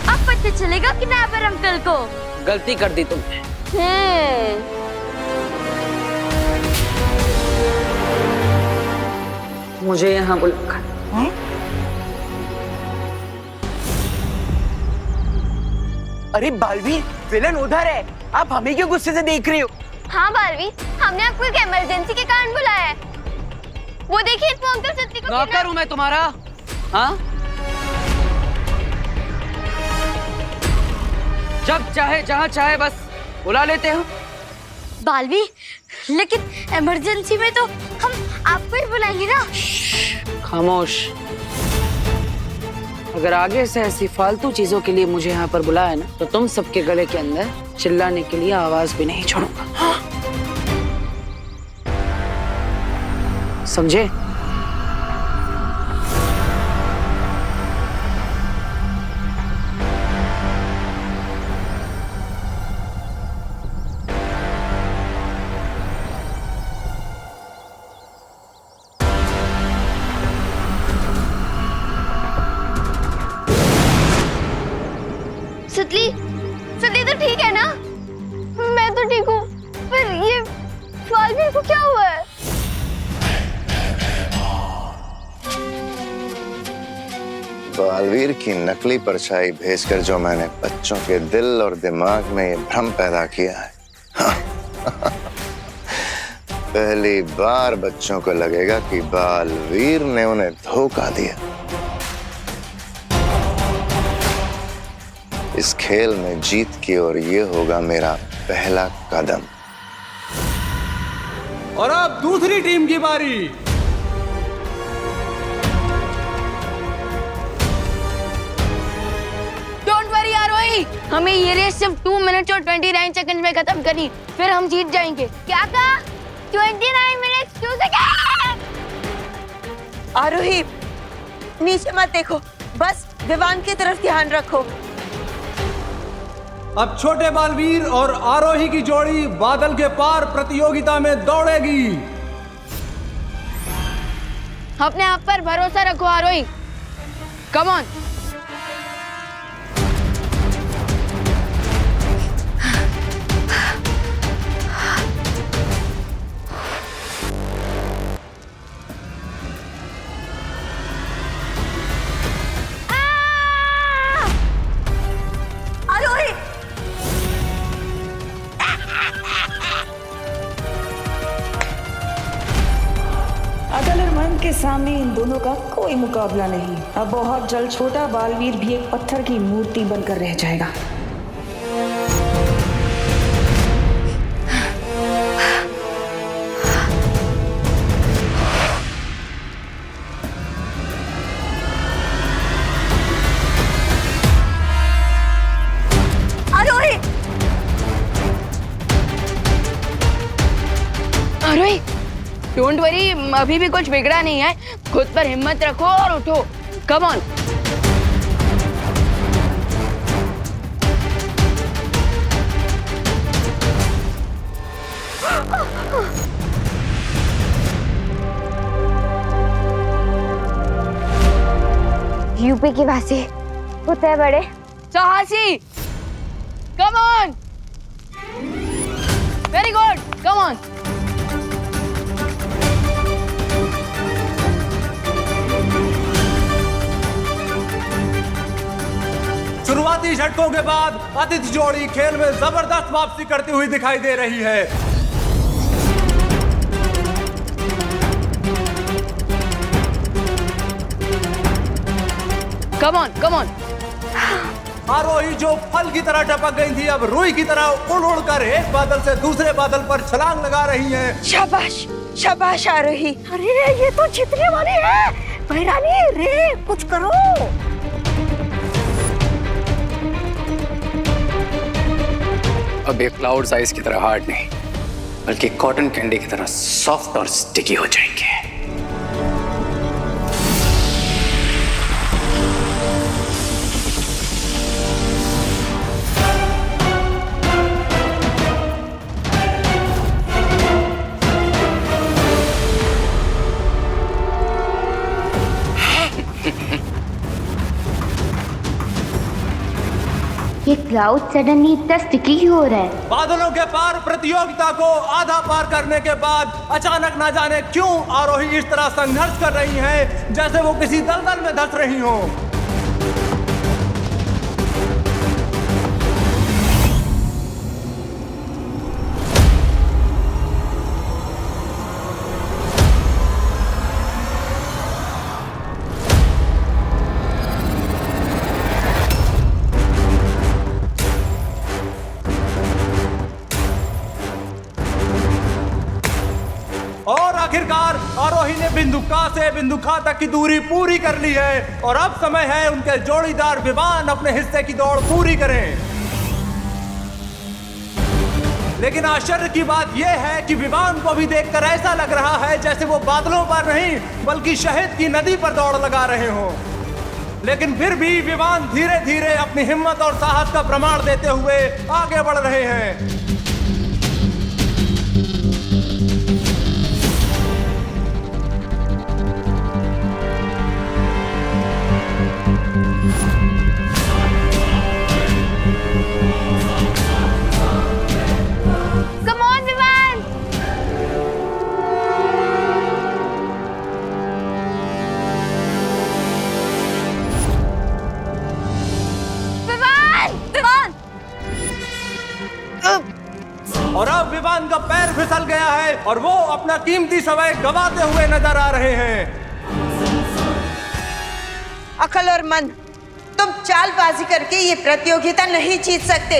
Speaker 6: अब पता चलेगा किडनैपर अंकल को।
Speaker 15: गलती कर दी तुमने।
Speaker 3: मुझे यहाँ बुलाकर।
Speaker 9: अरे बालवीर, विलन उधर है, आप हमें क्यों गुस्से से देख रहे हो?
Speaker 2: हाँ बालवीर, हमने आपको एक इमरजेंसी के कारण बुलाया है। वो देखिए वो अंकल सत्ती को
Speaker 15: नौकर हूँ मैं तुम्हारा। हाँ, जब चाहे जहाँ चाहे बस बुला लेते हो।
Speaker 6: बालवीर, लेकिन इमरजेंसी में तो हम आपको ही बुलाएंगे ना।
Speaker 15: खामोश। अगर आगे से ऐसी फालतू चीजों के लिए मुझे यहाँ पर बुलाया ना तो तुम सबके गले के अंदर चिल्लाने के लिए आवाज भी नहीं छोड़ूंगा। समझे?
Speaker 2: सती तो ठीक है ना? मैं तो ठीक हूँ, पर ये बालवीर को क्या हुआ है?
Speaker 13: बालवीर की नकली परछाई भेजकर जो मैंने बच्चों के दिल और दिमाग में ये भ्रम पैदा किया है, पहली बार बच्चों को लगेगा कि बालवीर ने उन्हें धोखा दिया। इस खेल में जीत की ओर ये होगा मेरा पहला कदम।
Speaker 14: और अब दूसरी टीम की बारी।
Speaker 7: डोंट वरी आरोही, हमें ये रेस सिर्फ 2 मिनट और 29 सेकंड में खत्म करनी, फिर हम जीत जाएंगे।
Speaker 2: क्या कहा? 29 मिनट 2 सेकंड।
Speaker 10: आरोही, नीचे मत देखो, बस विवान की तरफ ध्यान रखो।
Speaker 14: अब छोटे बालवीर और आरोही की जोड़ी बादल के पार प्रतियोगिता में दौड़ेगी।
Speaker 7: अपने आप पर भरोसा रखो आरोही, कम ऑन।
Speaker 1: अकल और मन के सामने इन दोनों का कोई मुकाबला नहीं। अब बहुत जल्द छोटा बालवीर भी एक पत्थर की मूर्ति बनकर रह जाएगा।
Speaker 7: डोंट वरी, अभी भी कुछ बिगड़ा नहीं है। खुद पर हिम्मत रखो और उठो। Come on.
Speaker 2: यूपी की वासी होते बड़े
Speaker 7: साहसी। Come on. Very good, come on.
Speaker 14: शुरुआती झटकों के बाद आदित्य जोड़ी खेल में जबरदस्त वापसी करती हुई दिखाई दे रही है।
Speaker 7: कम ऑन, कम ऑन।
Speaker 14: आरोही जो फल की तरह टपक गई थी, अब रुई की तरह उड़ उड़ कर एक बादल से दूसरे बादल पर छलांग लगा रही हैं।
Speaker 10: शाबाश, शाबाश आरोही।
Speaker 5: अरे ये तो जीतने वाली है। भैरानी रे, कुछ करो।
Speaker 12: अब ये क्लाउड साइज की तरह हार्ड नहीं, बल्कि कॉटन कैंडी की तरह सॉफ्ट और स्टिकी हो जाएंगे।
Speaker 6: ये क्लाउड सडनली इतना स्टिकी क्यों हो रहा है?
Speaker 14: बादलों के पार प्रतियोगिता को आधा पार करने के बाद अचानक ना जाने क्यों आरोही इस तरह संघर्ष कर रही हैं, जैसे वो किसी दलदल में धंस रही हों। और आखिरकार आरोही ने बिंदु का से बिंदु खा तक की दूरी पूरी कर ली है और अब समय है उनके जोड़ीदार विवान अपने हिस्से की दौड़ पूरी करें। लेकिन आश्चर्य की बात यह है कि विवान को भी देखकर ऐसा लग रहा है जैसे वो बादलों पर नहीं बल्कि शहद की नदी पर दौड़ लगा रहे हों। लेकिन फिर भी विवान धीरे धीरे अपनी हिम्मत और साहस का प्रमाण देते हुए आगे बढ़ रहे हैं। और अब विवान का पैर फिसल गया है और वो अपना कीमती समय गंवाते हुए नजर आ रहे हैं।
Speaker 10: अकल और मन, तुम चालबाजी करके ये प्रतियोगिता नहीं जीत सकते।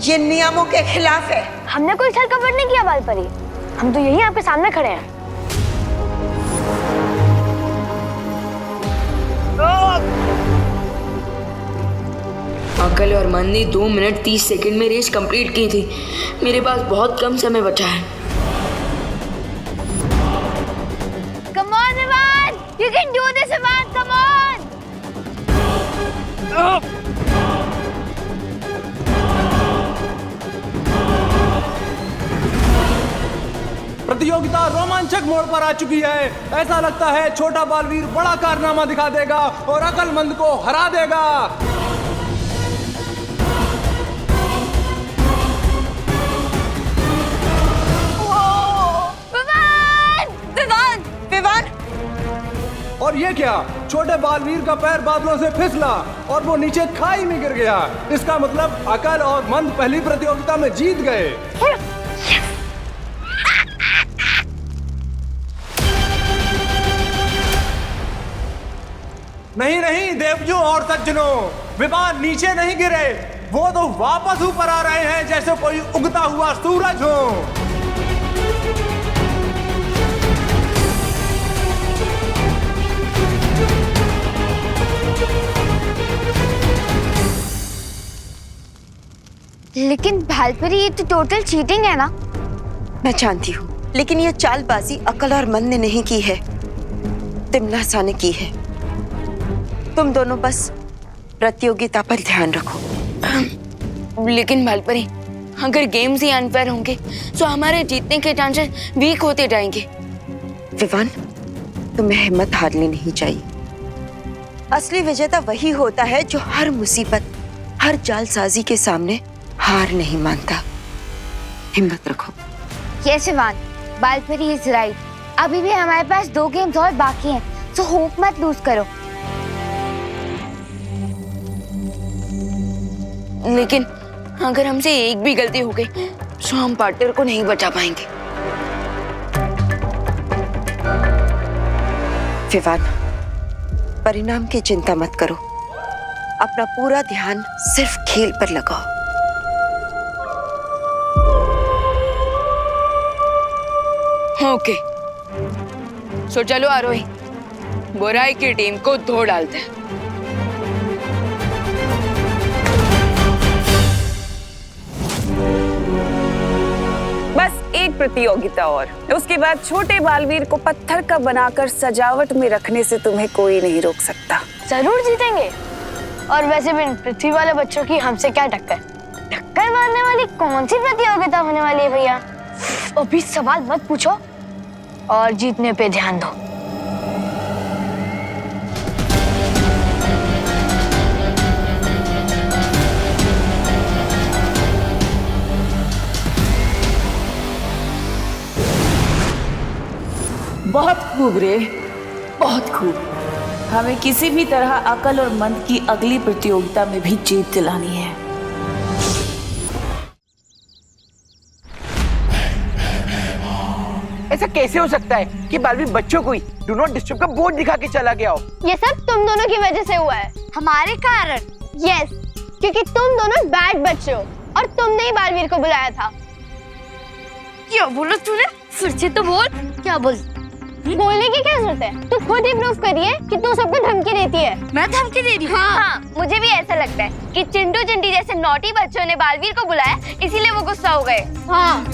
Speaker 10: ये नियमों के खिलाफ है।
Speaker 2: हमने कोई छल कपट नहीं किया बालपरी, हम तो यही आपके सामने खड़े हैं।
Speaker 8: अकल और मन ने 2 मिनट 30 सेकंड में रेस कंप्लीट की थी। मेरे पास बहुत कम समय बचा है।
Speaker 2: Come on, Vivan! You can do this, Vivan! Come on!
Speaker 14: प्रतियोगिता रोमांचक मोड़ पर आ चुकी है। ऐसा लगता है छोटा बालवीर बड़ा कारनामा दिखा देगा और अकलमंद को हरा देगा। और ये क्या, छोटे बालवीर का पैर बादलों से फिसला और वो नीचे खाई में गिर गया। इसका मतलब अकल और मंद पहली प्रतियोगिता में जीत गए। नहीं नहीं देवजों और सज्जनों, विवान नीचे नहीं गिरे, वो तो वापस ऊपर आ रहे हैं जैसे कोई उगता हुआ सूरज हो।
Speaker 2: लेकिन भालपरी, ये तो टोटल चीटिंग है ना?
Speaker 10: मैं जानती हूँ, लेकिन ये चालबाजी अकल और मन ने नहीं की है, तिमना सा ने की है। तुम दोनों बस प्रतियोगिता पर ध्यान रखो।
Speaker 7: लेकिन बालपरी, अगर गेम्स ही अनफेयर होंगे तो हमारे जीतने के चांसेस वीक होते जाएंगे।
Speaker 10: विवान, तुम्हें हिम्मत हारनी नहीं चाहिए। असली विजेता वही होता है जो हर मुसीबत, हर जालसाजी के सामने हार नहीं मानता। हिम्मत रखो।
Speaker 4: Yes Vivaan, Baalpari is right. अभी भी हमारे पास 2 गेम्स और बाकी हैं, तो होप मत लूज करो।
Speaker 7: लेकिन अगर हमसे एक भी गलती हो गई तो हम पार्टनर को नहीं बचा पाएंगे।
Speaker 10: विवान, परिणाम की चिंता मत करो। अपना पूरा ध्यान सिर्फ खेल पर लगाओ।
Speaker 7: ओके, सो चलो आरोही, बुराई की टीम को धो डालते हैं।
Speaker 3: बस एक प्रतियोगिता और, उसके बाद छोटे बालवीर को पत्थर का बनाकर सजावट में रखने से तुम्हें कोई नहीं रोक सकता।
Speaker 2: जरूर जीतेंगे। और वैसे भी पृथ्वी वाले बच्चों की हमसे क्या टक्कर? टक्कर मारने वाली कौन सी प्रतियोगिता होने वाली है भैया? अभी सवाल मत पूछो और जीतने पे ध्यान दो।
Speaker 16: बहुत खूब रे, बहुत खूब। हमें किसी भी तरह अकल और मन की अगली प्रतियोगिता में भी जीत दिलानी है।
Speaker 9: ऐसा कैसे हो सकता है कि बालवीर बच्चों को ही डू नॉट डिस्टर्ब का बोर्ड दिखा के चला गया हो?
Speaker 2: ये सब तुम दोनों की वजह से हुआ है।
Speaker 6: हमारे कारण?
Speaker 2: यस, क्योंकि तुम दोनों बैड बच्चे हो और तुमने ही बालवीर को बुलाया था।
Speaker 6: क्या बोला तूने? फिर से तो बोल। क्या बोल?
Speaker 2: बोलने की क्या जरूरत है? तू खुद ही प्रूव करिए कि तू सबको धमकी देती है।
Speaker 6: मैं धमकी दे रही हूँ?
Speaker 4: हाँ, मुझे भी ऐसा लगता है कि चिंटू चिंटी जैसे नॉटी बच्चों ने बालवीर को बुलाया, इसीलिए वो गुस्सा हो गए।
Speaker 2: हाँ।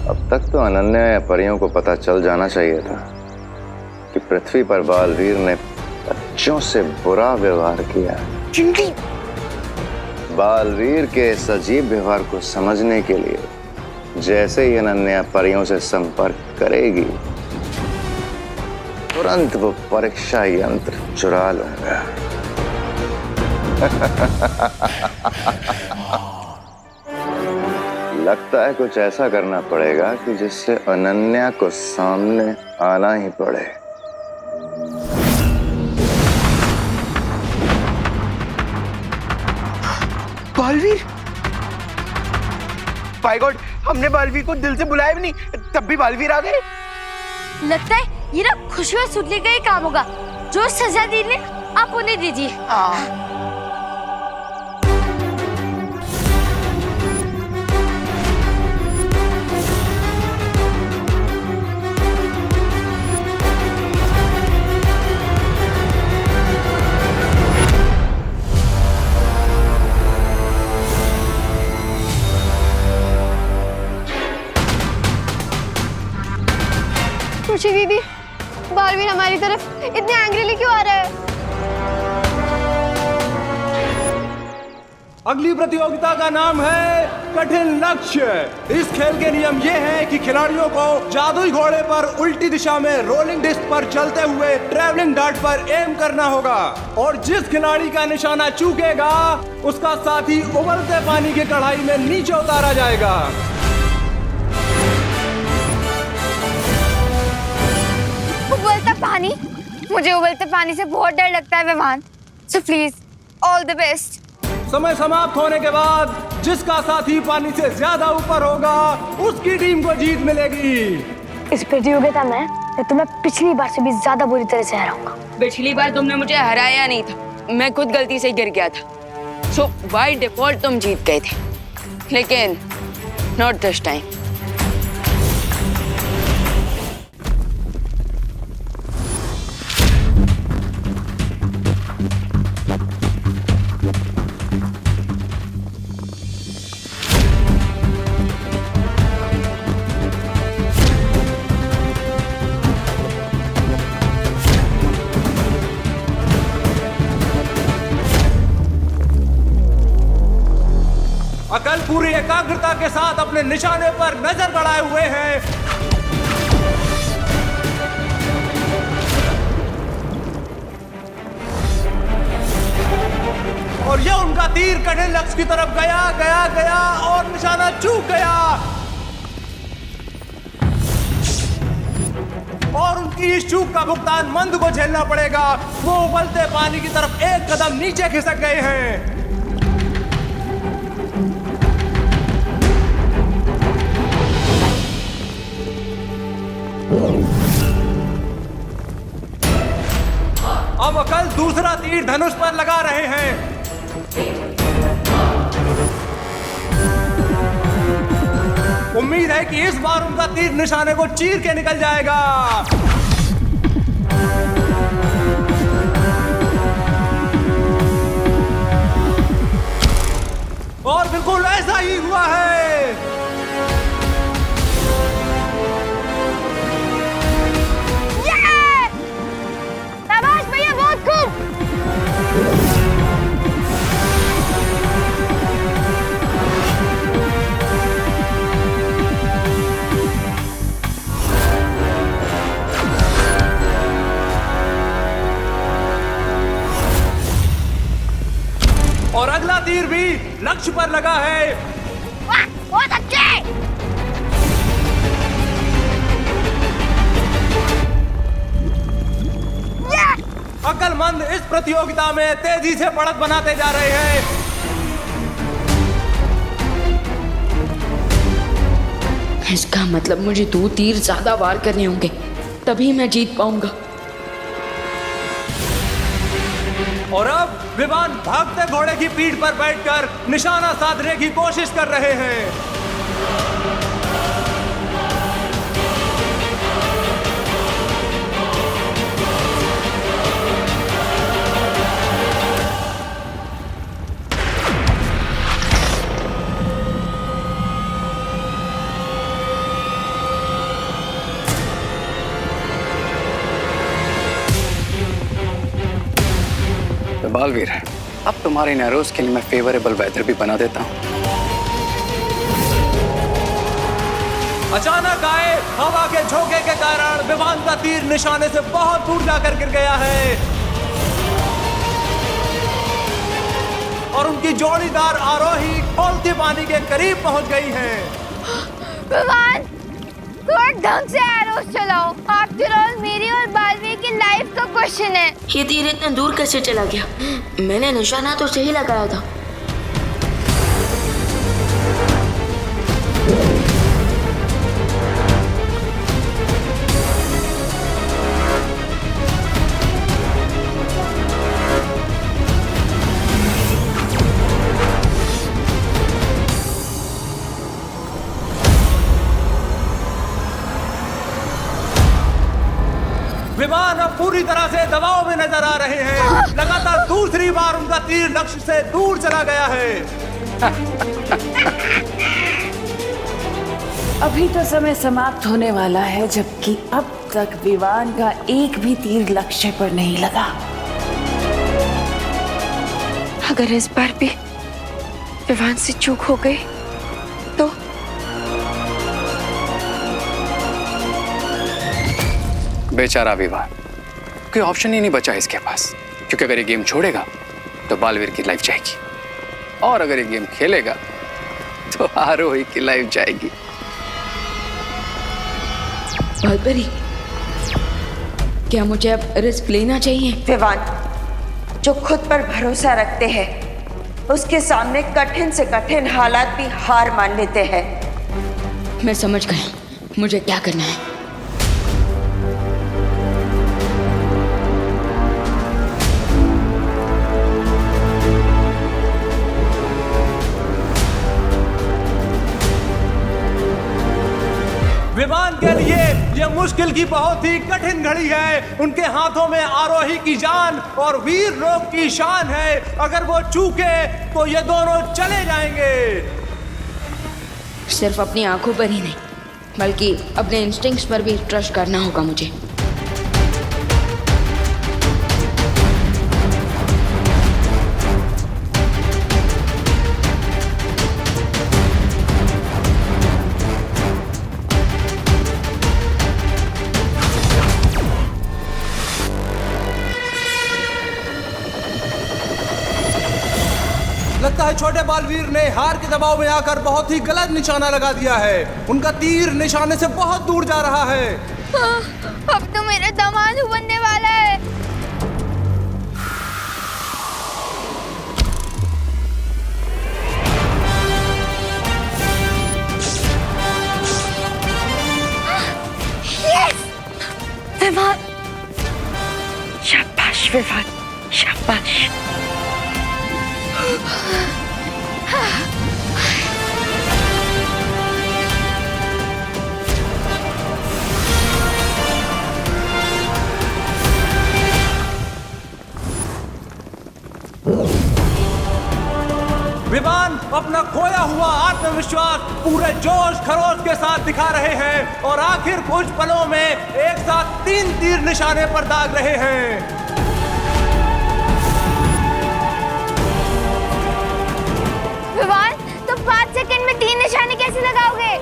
Speaker 13: अब तक तो अनन्या या परियों को पता चल जाना चाहिए था कि पृथ्वी पर बालवीर ने बच्चों से बुरा व्यवहार किया।
Speaker 9: चिंटी,
Speaker 13: बालवीर के इस अजीब व्यवहार को समझने के लिए जैसे ही अनन्या परियों से संपर्क करेगी, तुरंत वो परीक्षा यंत्र चुरा लूंगा। लगता है कुछ ऐसा करना पड़ेगा कि जिससे अनन्या को सामने आना ही पड़े।
Speaker 9: बालवीर, बाय गॉड, हमने बालवीर को दिल से बुलाया भी नहीं, तब भी बालवीर आ गए।
Speaker 6: लगता है ये ना खुशियां सुनने का ही काम होगा। जो सजा दी ने आप उन्हें दीजिए।
Speaker 2: खुशी दीदी, बालवीर हमारी तरफ इतने एंग्रीली क्यों आ रहा है?
Speaker 14: अगली प्रतियोगिता का नाम है कठिन लक्ष्य। इस खेल के नियम ये हैं कि खिलाड़ियों को जादुई घोड़े पर उल्टी दिशा में रोलिंग डिस्क पर चलते हुए ट्रैवलिंग डार्ट पर एम करना होगा और जिस खिलाड़ी का निशाना चूकेगा उसका साथी उबलते पानी की कढ़ाई में नीचे उतारा जाएगा।
Speaker 4: उबलता पानी? मुझे उबलते पानी से बहुत डर लगता है Vivaan. So please, all the best.
Speaker 14: समय समाप्त होने के बाद जिसका साथी पानी से ज्यादा ऊपर होगा उसकी टीम को जीत मिलेगी।
Speaker 2: इस प्रतियोगिता में मैं तुम्हें पिछली बार से भी ज्यादा बुरी तरह से हराऊंगा।
Speaker 7: पिछली बार तुमने मुझे हराया नहीं था, मैं खुद गलती से गिर गया था। सो बाय डिफॉल्ट तुम जीत गए थे, लेकिन नॉट दिस टाइम।
Speaker 14: पूरी एकाग्रता के साथ अपने निशाने पर नजर बढ़ाए हुए हैं। और यह उनका तीर कठिन लक्ष्य की तरफ गया गया गया और निशाना चूक गया और उनकी इस चूक का भुगतान मंद को झेलना पड़ेगा। वो उबलते पानी की तरफ एक कदम नीचे खिसक गए हैं। अब अकल दूसरा तीर धनुष पर लगा रहे हैं। उम्मीद है कि इस बार उनका तीर निशाने को चीर के निकल जाएगा। और बिल्कुल ऐसा ही हुआ है।
Speaker 2: शाबाश भैया, बहुत खूब।
Speaker 14: और अगला तीर भी लक्ष्य पर लगा है।
Speaker 5: वाह, बहुत अच्छे।
Speaker 14: अक्लमंद इस प्रतियोगिता में तेजी से बढ़त बनाते जा रहे हैं।
Speaker 8: इसका मतलब मुझे 2 तीर ज्यादा वार करने होंगे, तभी मैं जीत पाऊंगा।
Speaker 14: और अब विमान भागते घोड़े की पीठ पर बैठकर निशाना साधने की कोशिश कर रहे हैं।
Speaker 12: बालवीर, अब तुम्हारे नैरोज के लिए मैं फेवरेबल वेदर भी बना देता हूँ।
Speaker 14: अचानक आए हवा के झोंके के कारण विमान का तीर निशाने से बहुत दूर जाकर गिर गया है और उनकी जोड़ीदार आरोही खौलते पानी के करीब पहुंच गई है।
Speaker 4: विमान, थोड़ा ढंग से एरोस चलाओ। आफ्टर ऑल मेरी और बालवीर की लाइफ का क्वेश्चन है।
Speaker 8: ये तीर इतने दूर कैसे चला गया? मैंने निशाना तो सही लगाया था।
Speaker 14: विमान अब पूरी तरह से दबाव में नजर आ रहे हैं। लगातार दूसरी बार उनका तीर लक्ष्य से दूर चला गया है।
Speaker 16: अभी तो समय समाप्त होने वाला है, जबकि अब तक विमान का एक भी तीर लक्ष्य पर नहीं लगा।
Speaker 10: अगर इस बार भी विमान से चूक हो गई तो
Speaker 12: बेचारा विमान, कोई ऑप्शन ही नहीं बचा इसके पास, क्योंकि अगर ये गेम छोड़ेगा तो बालवीर की लाइफ जाएगी और अगर ये गेम खेलेगा तो आरोही की लाइफ जाएगी।
Speaker 8: बालवीर, क्या मुझे अब रिस्क लेना चाहिए?
Speaker 10: विमान, जो खुद पर भरोसा रखते हैं उसके सामने कठिन से कठिन हालात भी हार मान लेते हैं।
Speaker 8: मैं समझ गया मुझे क्या करना है।
Speaker 14: विमान के लिए यह मुश्किल की बहुत ही कठिन घड़ी है। उनके हाथों में आरोही की जान और वीर लोग की शान है। अगर वो चूके तो ये दोनों चले जाएंगे।
Speaker 8: सिर्फ अपनी आंखों पर ही नहीं, बल्कि अपने इंस्टिंक्ट्स पर भी ट्रस्ट करना होगा मुझे।
Speaker 14: लगता है छोटे बालवीर ने हार के दबाव में आकर बहुत ही गलत निशाना लगा दिया है। उनका तीर निशाने से बहुत दूर जा रहा है।
Speaker 4: अब तो मेरा दामाद बनने वाला है। यस! विवान! शाबाश विवान, शाबाश।
Speaker 14: विवान अपना खोया हुआ आत्मविश्वास पूरे जोश खरोश के साथ दिखा रहे हैं और आखिर कुछ पलों में एक साथ 3 तीर निशाने पर दाग रहे हैं।
Speaker 4: विवान, तुम 5 सेकंड में 3 निशाने कैसे लगाओगे?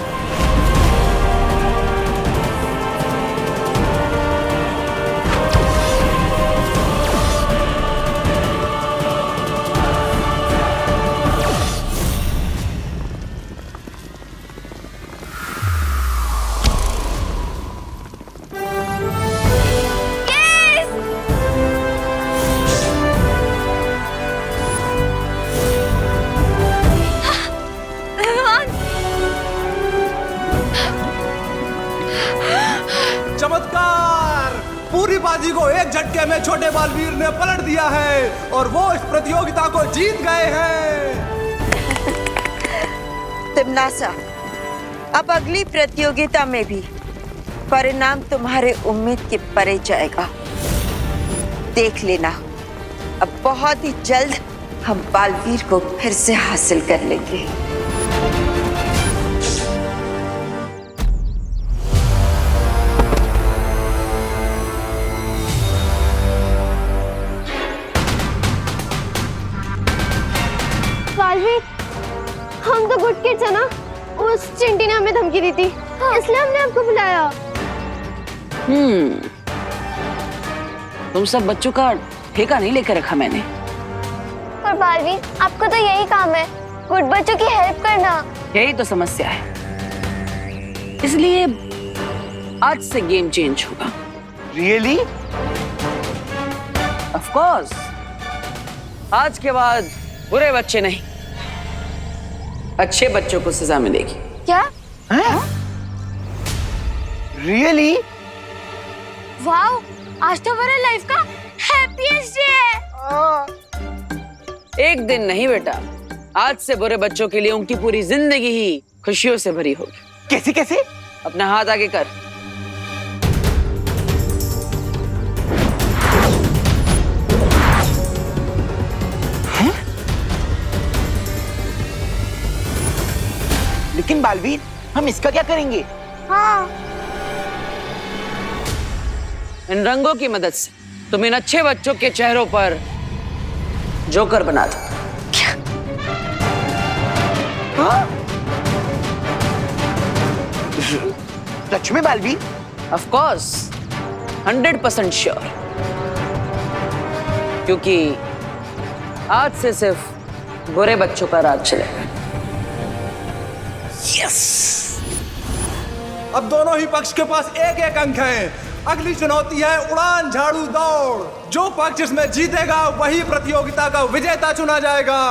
Speaker 14: चमत्कार! पूरी बाजी को एक झटके में छोटे बालवीर ने पलट दिया है और वो इस प्रतियोगिता को जीत गए हैं।
Speaker 10: तिमनासा, अब अगली प्रतियोगिता में भी परिणाम तुम्हारे उम्मीद के परे जाएगा। देख लेना, अब बहुत ही जल्द हम बालवीर को फिर से हासिल कर लेंगे।
Speaker 2: बालवीर, हम तो गुड किड्स है ना। उस चिंटी ने हमें धमकी दी थी, इसलिए हमने आपको बुलाया।
Speaker 15: तुम सब बच्चों का ठेका नहीं लेकर रखा मैंने।
Speaker 2: पर बालवीर, आपको तो यही काम है, गुड बच्चों की हेल्प करना।
Speaker 15: यही तो समस्या है, इसलिए आज से गेम चेंज होगा।
Speaker 9: रियली?
Speaker 15: Of course. आज के बाद बुरे बच्चे नहीं, अच्छे बच्चों को सजा मिलेगी।
Speaker 4: क्या?
Speaker 9: रियली?
Speaker 2: वाओ, आज तो मेरे लाइफ का हैप्पीएस्ट डे है।
Speaker 15: एक दिन नहीं बेटा, आज से बुरे बच्चों के लिए उनकी पूरी जिंदगी ही खुशियों से भरी होगी।
Speaker 9: कैसे कैसे?
Speaker 15: अपना हाथ आगे कर।
Speaker 9: लेकिन बालवीर, हम इसका क्या करेंगे?
Speaker 2: हाँ।
Speaker 15: इन रंगों की मदद से तुम इन अच्छे बच्चों के चेहरों पर जोकर बना दो।
Speaker 9: हाँ? सच में बालवीर?
Speaker 15: Of course, 100% sure. क्योंकि आज से सिर्फ बुरे बच्चों का राज चलेगा।
Speaker 14: यस! अब दोनों ही पक्ष के पास एक एक अंक है। अगली चुनौती है उड़ान झाड़ू दौड़। जो पक्ष इसमें जीतेगा वही प्रतियोगिता का विजेता चुना जाएगा।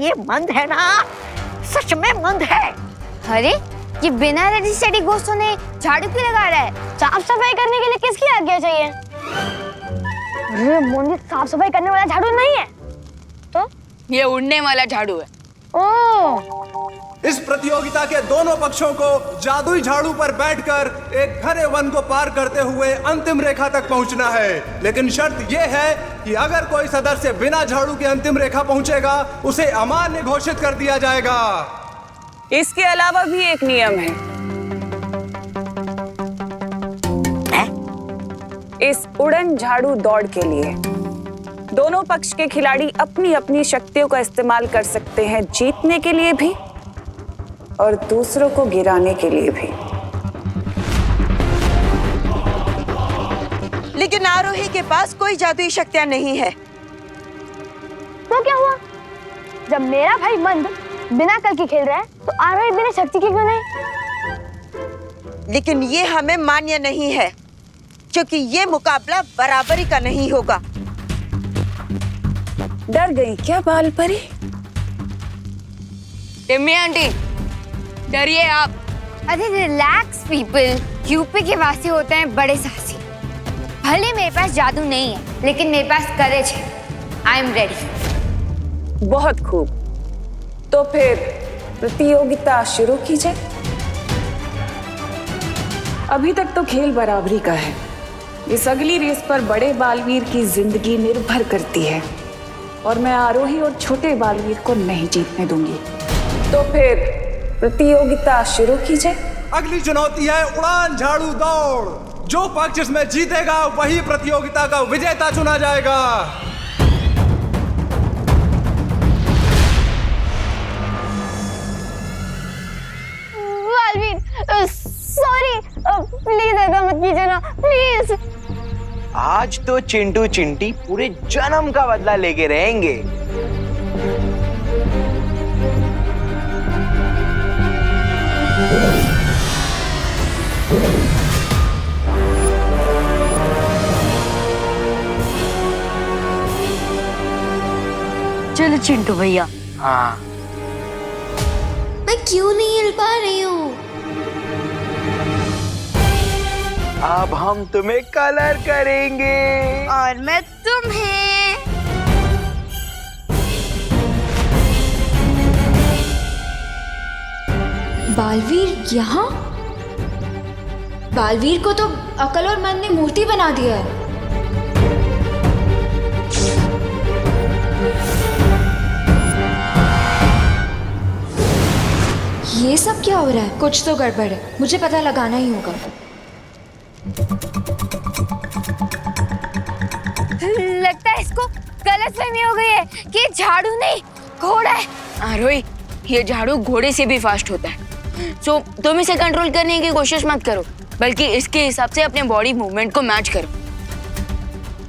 Speaker 5: ये मंद है ना, सच में मंद है।
Speaker 2: अरे, ये बिना रेडी स्टेडी घोषों ने झाड़ू क्यों लगा रहा है? साफ सफाई करने के लिए किसकी आज्ञा चाहिए? अरे मोनी, साफ सफाई करने वाला झाड़ू नहीं है तो
Speaker 7: ये उड़ने वाला झाड़ू है।
Speaker 2: ओह,
Speaker 14: इस प्रतियोगिता के दोनों पक्षों को जादुई झाड़ू पर बैठकर एक घने वन को पार करते हुए अंतिम रेखा तक पहुंचना है। लेकिन शर्त यह है कि अगर कोई सदस्य बिना झाड़ू के अंतिम रेखा पहुंचेगा, उसे अमान्य घोषित कर दिया जाएगा।
Speaker 3: इसके अलावा भी एक नियम है। इस उड़न झाड़ू दौड़ के लिए दोनों पक्ष के खिलाड़ी अपनी अपनी शक्तियों का इस्तेमाल कर सकते हैं, जीतने के लिए भी और दूसरों को गिराने के लिए भी।
Speaker 10: लेकिन आरोही के पास कोई जादुई शक्तियां नहीं है।
Speaker 2: तो क्या हुआ? जब मेरा भाई मंद बिना कल की खेल रहा है तो आरोही बिना शक्ति के क्यों नहीं?
Speaker 10: लेकिन ये हमें मान्य नहीं है, क्योंकि ये मुकाबला बराबरी का नहीं होगा।
Speaker 3: डर गई क्या बाल परी?
Speaker 7: टिम्मी आंटी, डरिए आप।
Speaker 4: अरे रिलैक्स पीपल, यूपी के वासी होते हैं बड़े साहसी। भले मेरे पास जादू नहीं है, लेकिन मेरे पास करेज है। I am ready.
Speaker 3: बहुत खूब, तो फिर प्रतियोगिता शुरू कीजिए। अभी तक तो खेल बराबरी का है। इस अगली रेस पर बड़े बालवीर की जिंदगी निर्भर करती है और मैं आरोही और छोटे बालवीर को नहीं जीतने दूंगी। तो फिर प्रतियोगिता शुरू कीजिए।
Speaker 14: अगली चुनौती है उड़ान झाड़ू दौड़। जो पक्ष इसमें जीतेगा वही प्रतियोगिता का विजेता चुना जाएगा।
Speaker 2: बालवीर, सॉरी, प्लीज ऐसा मत कीजिए ना, प्लीज।
Speaker 9: आज तो चिंटू चिंटी पूरे जन्म का बदला लेके रहेंगे।
Speaker 6: चलो चिंटू भैया।
Speaker 9: हाँ,
Speaker 6: मैं क्यों नहीं हिल पा रही हूँ?
Speaker 9: अब हम तुम्हें कलर करेंगे
Speaker 4: और मैं तुम्हें।
Speaker 11: बालवीर यहाँ? बालवीर को तो अकल और मन ने मूर्ति बना दिया है। ये सब क्या हो रहा है? कुछ तो गड़बड़ है, मुझे पता लगाना ही होगा।
Speaker 4: लगता है इसको गलतफहमी हो गई है कि झाड़ू नहीं घोड़ा है।
Speaker 7: आरोही, ये झाड़ू घोड़े से भी फास्ट होता है। सो तुम इसे कंट्रोल करने की कोशिश मत करो, बल्कि इसके हिसाब से अपने बॉडी मूवमेंट को मैच करो।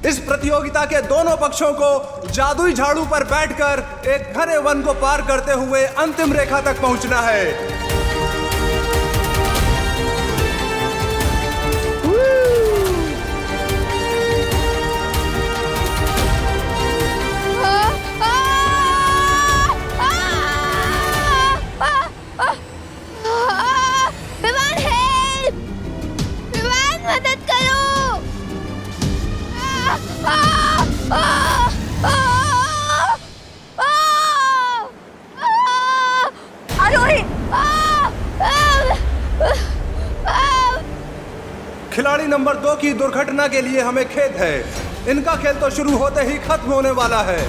Speaker 14: इस प्रतियोगिता के दोनों पक्षों को जादुई झाड़ू पर बैठकर एक घने वन को पार करते हुए अंतिम रेखा तक पहुंचना है।
Speaker 4: विमान हेल्प! विमान मदद करो! आरोही!
Speaker 14: खिलाड़ी नंबर 2 की दुर्घटना के लिए हमें खेद है। इनका खेल तो शुरू होते ही खत्म होने वाला है।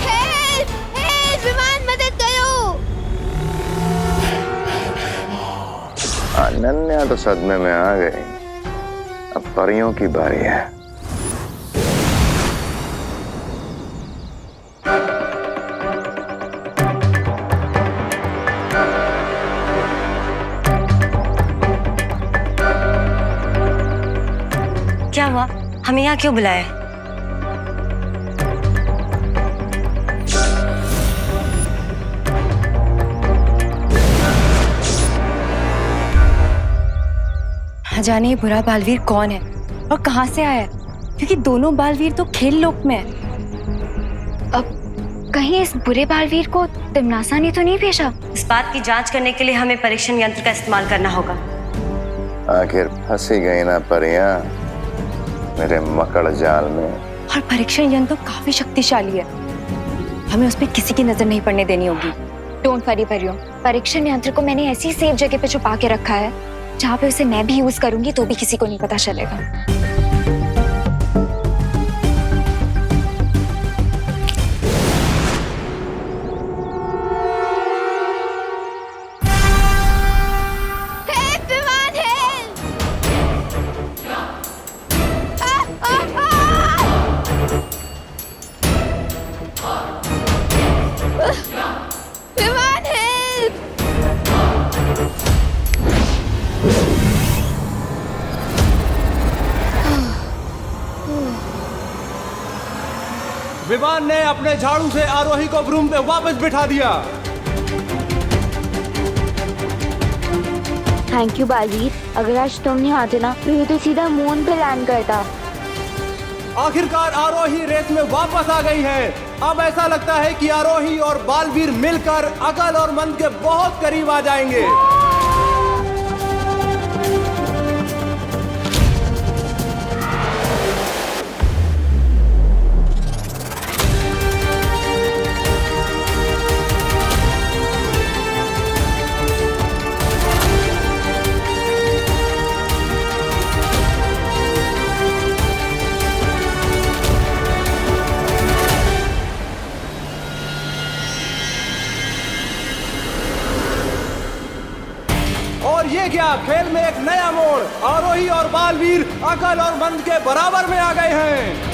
Speaker 4: हेल्प! हेल्प! विमान मदद करो!
Speaker 13: अनन्या तो सदमे में आ गई। अब परियों की बारी है।
Speaker 6: क्या हुआ? हमें यहाँ क्यों बुलाया?
Speaker 11: जाने ये बुरा बालवीर कौन है और कहां से आया है, क्योंकि दोनों बालवीर तो खेल लोक में है।
Speaker 4: अब कहीं इस बुरे बालवीर को तिमनासा ने तो नहीं भेजा?
Speaker 6: इस बात की जांच करने के लिए हमें परीक्षण यंत्र का इस्तेमाल करना होगा।
Speaker 13: आखिर फंसी गई ना परियां मेरे मकड़ जाल में।
Speaker 11: और परीक्षण यंत्र तो काफी शक्तिशाली है, हमें उस पर किसी की नजर नहीं पड़ने देनी होगी।
Speaker 4: डोंट वरी परियों, परीक्षण यंत्र को मैंने ऐसी सेफ जगह पे छुपा के रखा है जहाँ पे उसे मैं भी यूज करूंगी तो भी किसी को नहीं पता चलेगा।
Speaker 14: विवान ने अपने झाड़ू से आरोही को रूम पे वापस बिठा दिया।
Speaker 2: थैंक यू बालवीर, अगर आज तुम नहीं आते ना तो ये तो सीधा मून पे लैंड करता।
Speaker 14: आखिरकार आरोही रेस में वापस आ गई है। अब ऐसा लगता है कि आरोही और बालवीर मिलकर अकल और मंद के बहुत करीब आ जाएंगे। और ये क्या, खेल में एक नया मोड़। आरोही और बालवीर अकल और मंद के बराबर में आ गए हैं।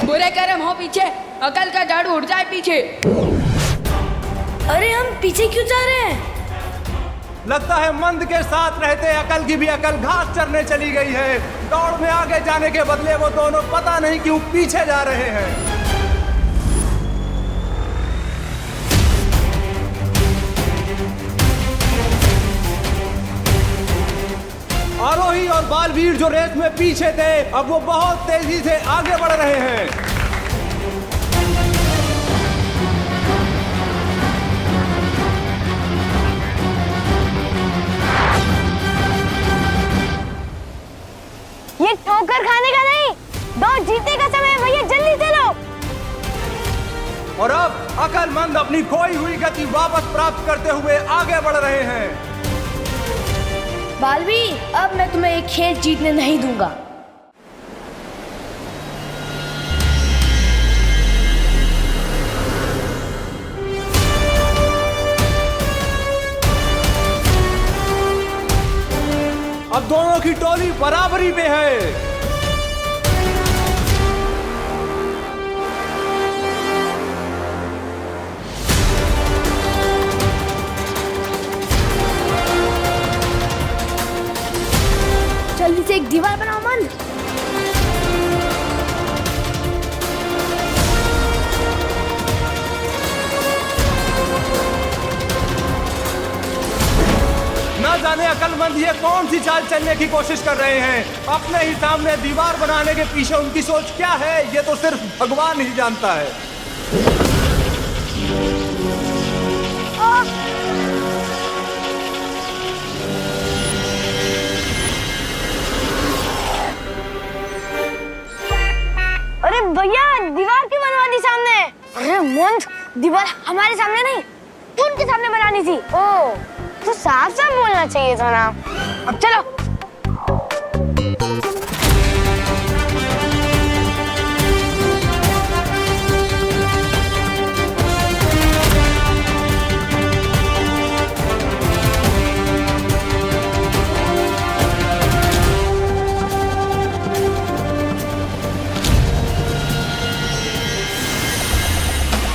Speaker 8: बुरे कर्म हो पीछे, अकल का झाड़ू उड़ जाए पीछे।
Speaker 6: अरे हम पीछे क्यों जा रहे हैं?
Speaker 14: लगता है मंद के साथ रहते अकल की भी अकल घास चरने चली गई है। दौड़ में आगे जाने के बदले वो दोनों पता नहीं क्यों पीछे जा रहे हैं। आरोही और बालवीर जो रेस में पीछे थे, अब वो बहुत तेजी से आगे बढ़ रहे हैं।
Speaker 2: ये ठोकर खाने का नहीं, दौड़ जीतने का समय है भैया, जल्दी चलो।
Speaker 14: और अब अकलमंद अपनी खोई हुई गति वापस प्राप्त करते हुए आगे बढ़ रहे हैं।
Speaker 6: बालवीर, अब मैं तुम्हें एक खेल जीतने नहीं दूंगा।
Speaker 14: अब दोनों की टोली बराबरी पे है।
Speaker 6: जल्दी से एक दीवार बनाओ मन।
Speaker 14: ना जाने अकलमंद ये कौन सी चाल चलने की कोशिश कर रहे हैं। अपने ही सामने दीवार बनाने के पीछे उनकी सोच क्या है, ये तो सिर्फ भगवान ही जानता है।
Speaker 2: अरे भैया, दीवार क्यों बनवा दी सामने? अरे मंद, दीवार हमारे सामने नहीं, उनके सामने बनानी थी। ओ, तो साफ साफ बोलना चाहिए था ना। अब चलो।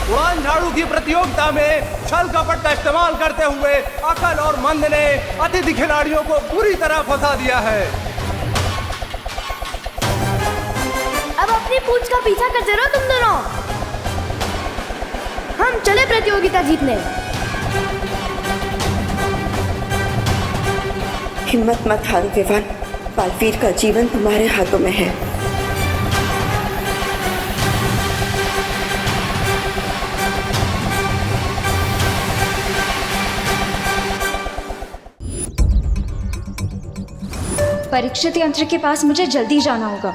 Speaker 14: उड़ान झाड़ू की प्रतियोगिता में छल कपट का इस्तेमाल करते हुए अकल और मंद ने अतिथि खिलाड़ियों को पूरी तरह फंसा दिया है।
Speaker 6: अब अपनी पूंछ का पीछा करते रहो तुम दोनों। हम चले प्रतियोगिता जीतने।
Speaker 10: हिम्मत मत हारो विवान, बालवीर का जीवन तुम्हारे हाथों में है।
Speaker 11: परीक्षित यंत्र के पास मुझे जल्दी जाना होगा।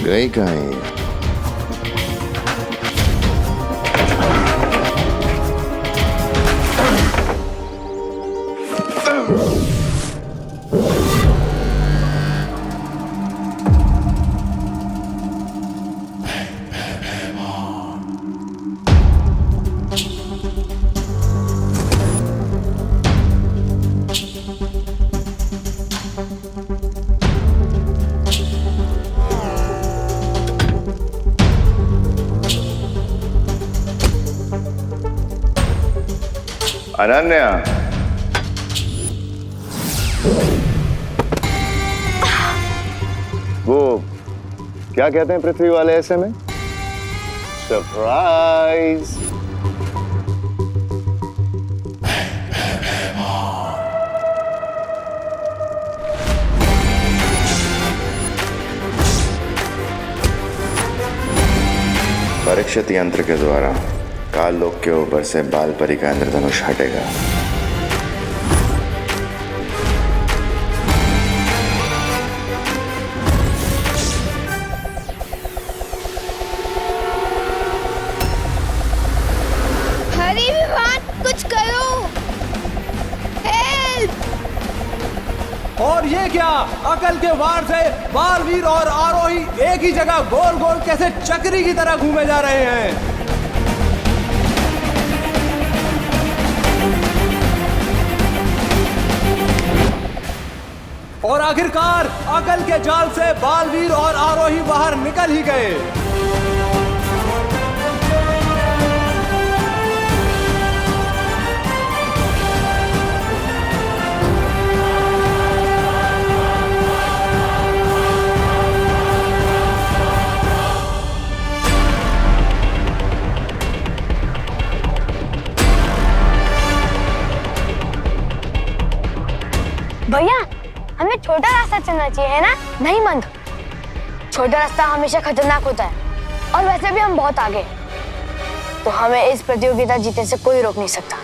Speaker 13: गई कहाँ ये? अनन्या, वो क्या कहते हैं पृथ्वी वाले ऐसे में? सरप्राइज। परीक्षित यंत्र के द्वारा काल लोक के ऊपर से बाल परी का इंद्रधनुष हटेगा।
Speaker 2: हरी विवान, कुछ करो, हेल्प!
Speaker 14: और ये क्या, अकल के वार से बालवीर और आरोही एक ही जगह गोल गोल कैसे चक्री की तरह घूमे जा रहे हैं। और आखिरकार अकल के जाल से बालवीर और आरोही बाहर निकल ही गए।
Speaker 2: भैया, हमें छोटा रास्ता चलना चाहिए, है ना? नहीं मंद, छोटा रास्ता हमेशा खतरनाक होता है और वैसे भी हम बहुत आगे हैं, तो हमें इस प्रतियोगिता जीतने से कोई रोक नहीं सकता।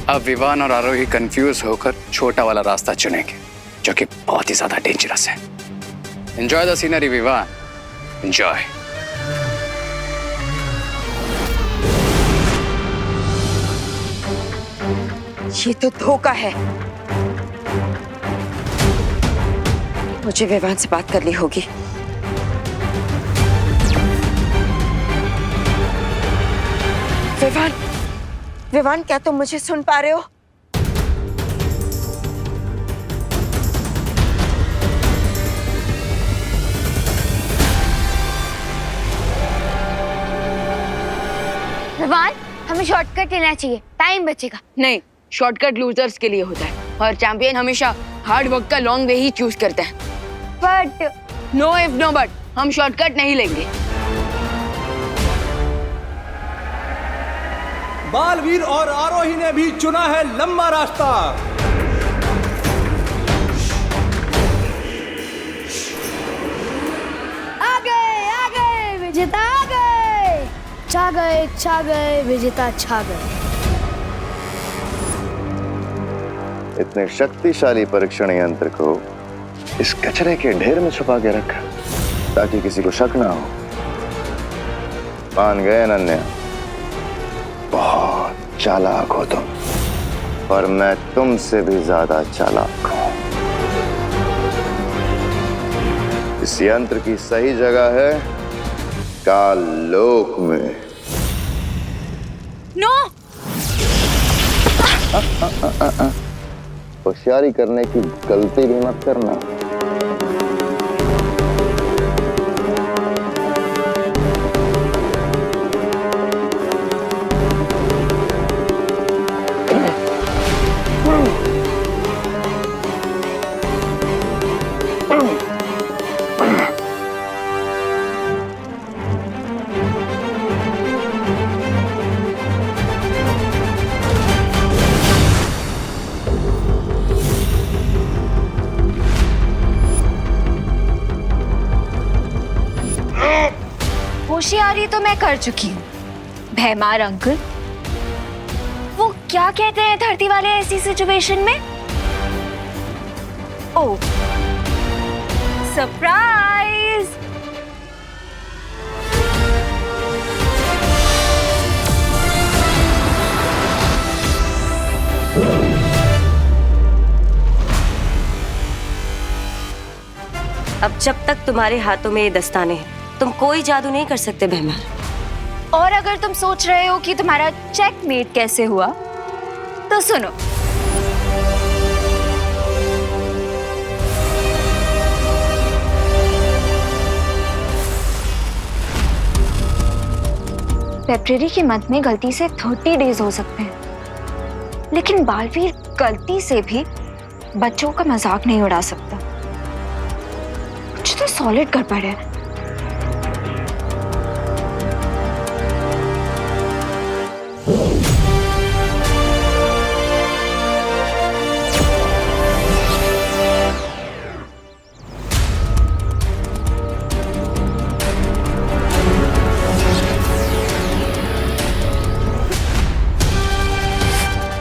Speaker 12: अब विवान और आरोही कंफ्यूज होकर छोटा वाला रास्ता चुनेंगे, जो कि बहुत ही ज्यादा डेंजरस है। Enjoy the scenery Vivaan, enjoy.
Speaker 10: ये तो धोखा है। मुझे विवान से बात करनी होगी। विवान, विवान, क्या तुम मुझे सुन पा रहे हो?
Speaker 2: विवान, हमें शॉर्टकट लेना चाहिए, टाइम बचेगा।
Speaker 7: नहीं, शॉर्टकट लूजर्स के लिए होता है और चैंपियन हमेशा हार्ड वर्क का लॉन्ग वे ही चूज करते हैं।
Speaker 2: But
Speaker 7: no if no but, हम शॉर्टकट नहीं लेंगे।
Speaker 14: बालवीर और आरोही ने भी चुना है लंबा रास्ता।
Speaker 2: आगे विजेता आ गए, छा गए विजेता छा गए।
Speaker 13: इतने शक्तिशाली परीक्षण यंत्र को इस कचरे के ढेर में छुपा के रखा ताकि किसी को शक ना हो। मान गए अनन्या, बहुत चालाक हो तुम, पर मैं तुमसे भी ज्यादा चालाक हूं। इस यंत्र की सही जगह है काल लोक में।
Speaker 2: नो!
Speaker 13: होशियारी करने की गलती भी मत करना।
Speaker 4: होशियारी तो मैं कर चुकी हूँ। भैमार अंकल, वो क्या कहते हैं धरती वाले ऐसी सिचुएशन में? ओह, सरप्राइज!
Speaker 17: अब जब तक तुम्हारे हाथों में ये दस्ताने हैं, तुम कोई जादू नहीं कर सकते भैमार।
Speaker 4: और अगर तुम सोच रहे हो कि तुम्हारा चेकमेट कैसे हुआ, तो सुनो। फेब्रुअरी के मंथ में गलती से 30 डेज हो सकते हैं, लेकिन बालवीर गलती से भी बच्चों का मजाक नहीं उड़ा सकता। कुछ तो सॉलिड गड़बड़ है।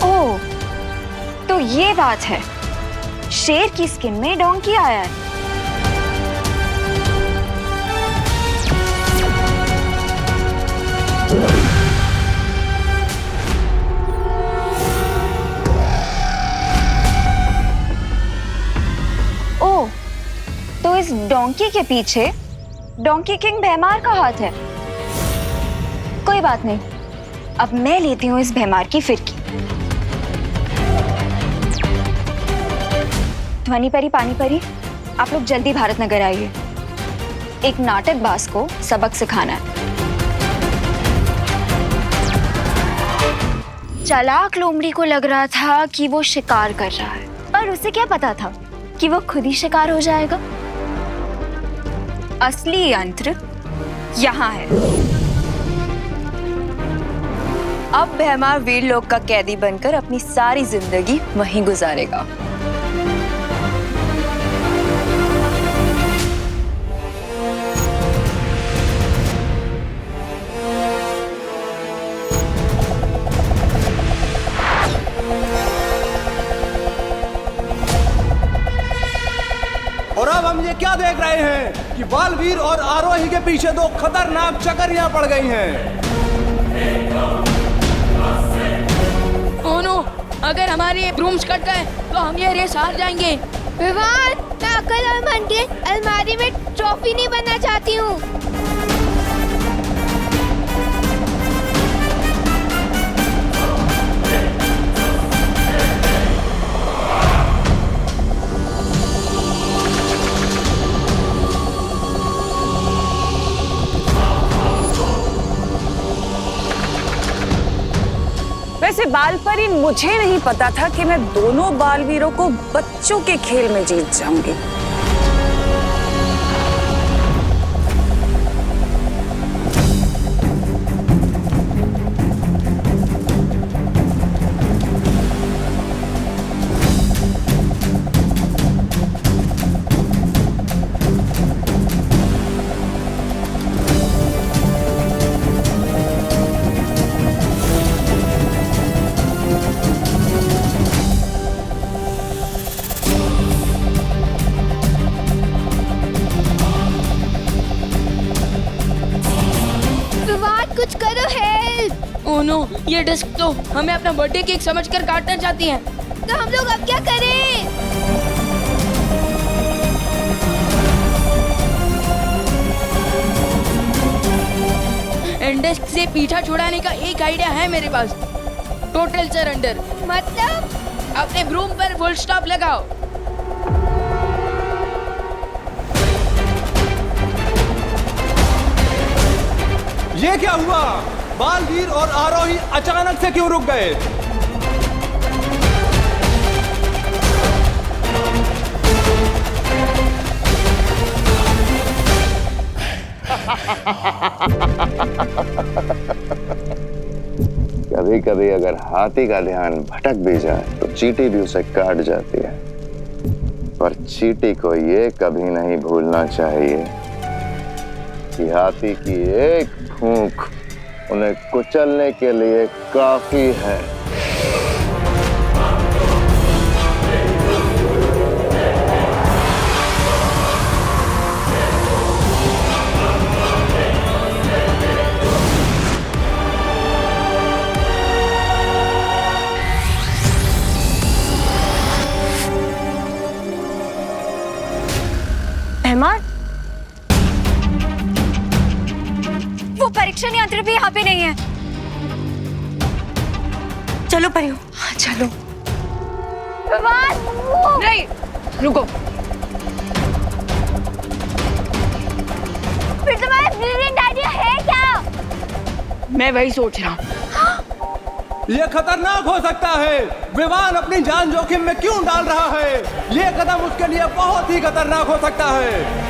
Speaker 4: ओह, तो ये बात है, शेर की स्किन में डोंकी आया है। ओह, तो इस डोंकी के पीछे डोंकी किंग भैमार का हाथ है। कोई बात नहीं, अब मैं लेती हूँ इस भैमार की फिरकी। ध्वनि परी, पानी परी, आप लोग जल्दी भारत नगर आइए। एक नाटकबाज को सबक सिखाना है। चालाक लोमड़ी को लग रहा था कि वो शिकार कर रहा है, और उसे क्या पता था कि वो खुद ही शिकार हो जाएगा। असली यंत्र यहाँ है। अब भैमार वीर लोक का कैदी बनकर अपनी सारी जिंदगी वहीं गुजारेगा।
Speaker 14: और अब हम ये क्या देख रहे हैं कि बालवीर और आरोही के पीछे दो खतरनाक चकरियां पड़ गई हैं।
Speaker 8: ओह नो, अगर हमारे ब्रूम्स कट गए तो हम ये रेस हार जाएंगे।
Speaker 2: विवान, मैं अकल और मन के अलमारी में ट्रॉफी नहीं बनना चाहती हूँ।
Speaker 3: वैसे बालपरी, मुझे नहीं पता था कि मैं दोनों बालवीरों को बच्चों के खेल में जीत जाऊंगी।
Speaker 2: कुछ करो, हेल्प!
Speaker 8: ओह नो, ये डिस्क तो हमें अपना बर्थडे केक समझकर काटना चाहती है।
Speaker 2: तो हम लोग अब क्या करें?
Speaker 8: डिस्क से पीछा छुड़ाने का एक आइडिया है मेरे पास। Total surrender.
Speaker 2: मतलब?
Speaker 8: अपने ब्रूम पर फुल स्टॉप लगाओ।
Speaker 14: ये क्या हुआ? बालवीर और आरोही अचानक से क्यों रुक गए?
Speaker 13: कभी कभी अगर हाथी का ध्यान भटक भी जाए तो चींटी भी उसे काट जाती है, पर चींटी को ये कभी नहीं भूलना चाहिए कि हाथी की एक फूंक उन्हें कुचलने के लिए काफी है।
Speaker 11: मेहमान, वो परीक्षण यंत्र भी यहाँ पे नहीं है। चलो परियो। हाँ चलो।
Speaker 7: नहीं, रुको।
Speaker 2: फिर तुम्हारा ब्रिलियंट आइडिया है क्या?
Speaker 7: मैं वही सोच रहा हूँ।
Speaker 14: ये खतरनाक हो सकता है। विवान अपनी जान जोखिम में क्यों डाल रहा है? ये कदम उसके लिए बहुत ही खतरनाक हो सकता है।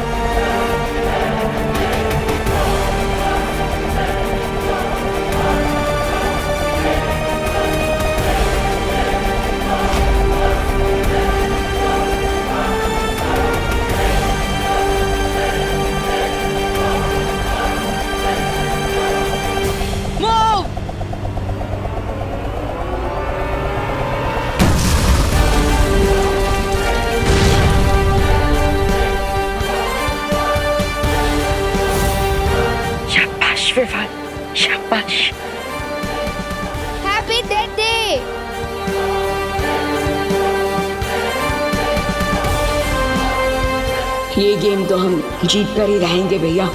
Speaker 11: विवान, शाबाश।
Speaker 2: Happy death day.
Speaker 7: ये गेम तो हम जीत कर ही रहेंगे भैया।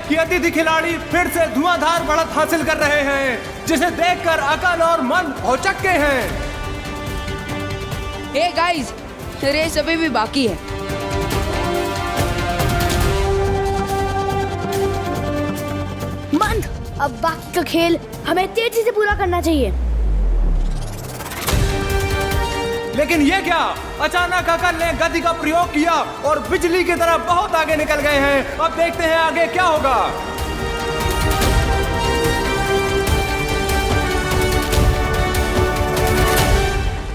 Speaker 14: कि अतिथि खिलाड़ी फिर से धुआंधार बढ़त हासिल कर रहे हैं, जिसे देखकर अकल और मन भौचक्के हैं।
Speaker 7: हे गाइस, रेस अभी भी बाकी है।
Speaker 2: मंद, अब बाकी का खेल हमें तेजी से पूरा करना चाहिए।
Speaker 14: लेकिन ये क्या? अचानक अकल ने गति का प्रयोग किया और बिजली की तरह बहुत आगे निकल गए हैं। अब देखते हैं आगे क्या होगा।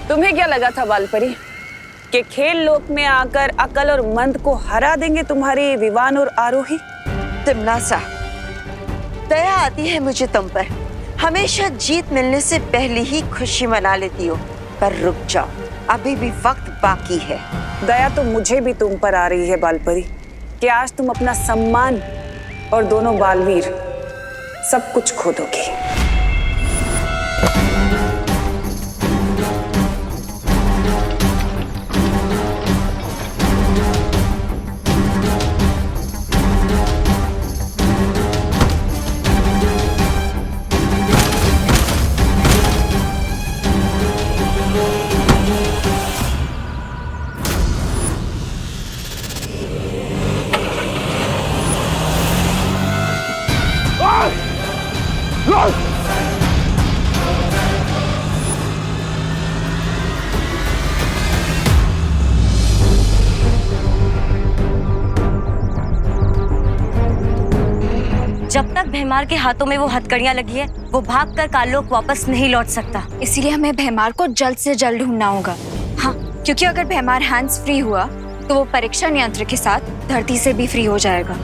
Speaker 3: तुम्हें क्या लगा था बालपरी कि खेल लोक में आकर अकल और मंद को हरा देंगे तुम्हारे विवान और आरोही?
Speaker 10: तिमनासा, दया आती है मुझे तुम पर। हमेशा जीत मिलने से पहले ही खुशी मना लेती हो, पर रुक जाओ, अभी भी वक्त बाकी है।
Speaker 3: दया तो मुझे भी तुम पर आ रही है बालपरी कि आज तुम अपना सम्मान और दोनों बालवीर सब कुछ खो दोगी।
Speaker 17: जब तक भैमार के हाथों में वो हथकड़ियां लगी है, वो भागकर कालोक वापस नहीं लौट सकता।
Speaker 4: इसीलिए हमें भैमार को जल्द से जल्द ढूंढना होगा। हाँ, क्योंकि अगर भैमार हैंड्स फ्री हुआ तो वो परीक्षण यंत्र के साथ धरती से भी फ्री हो जाएगा।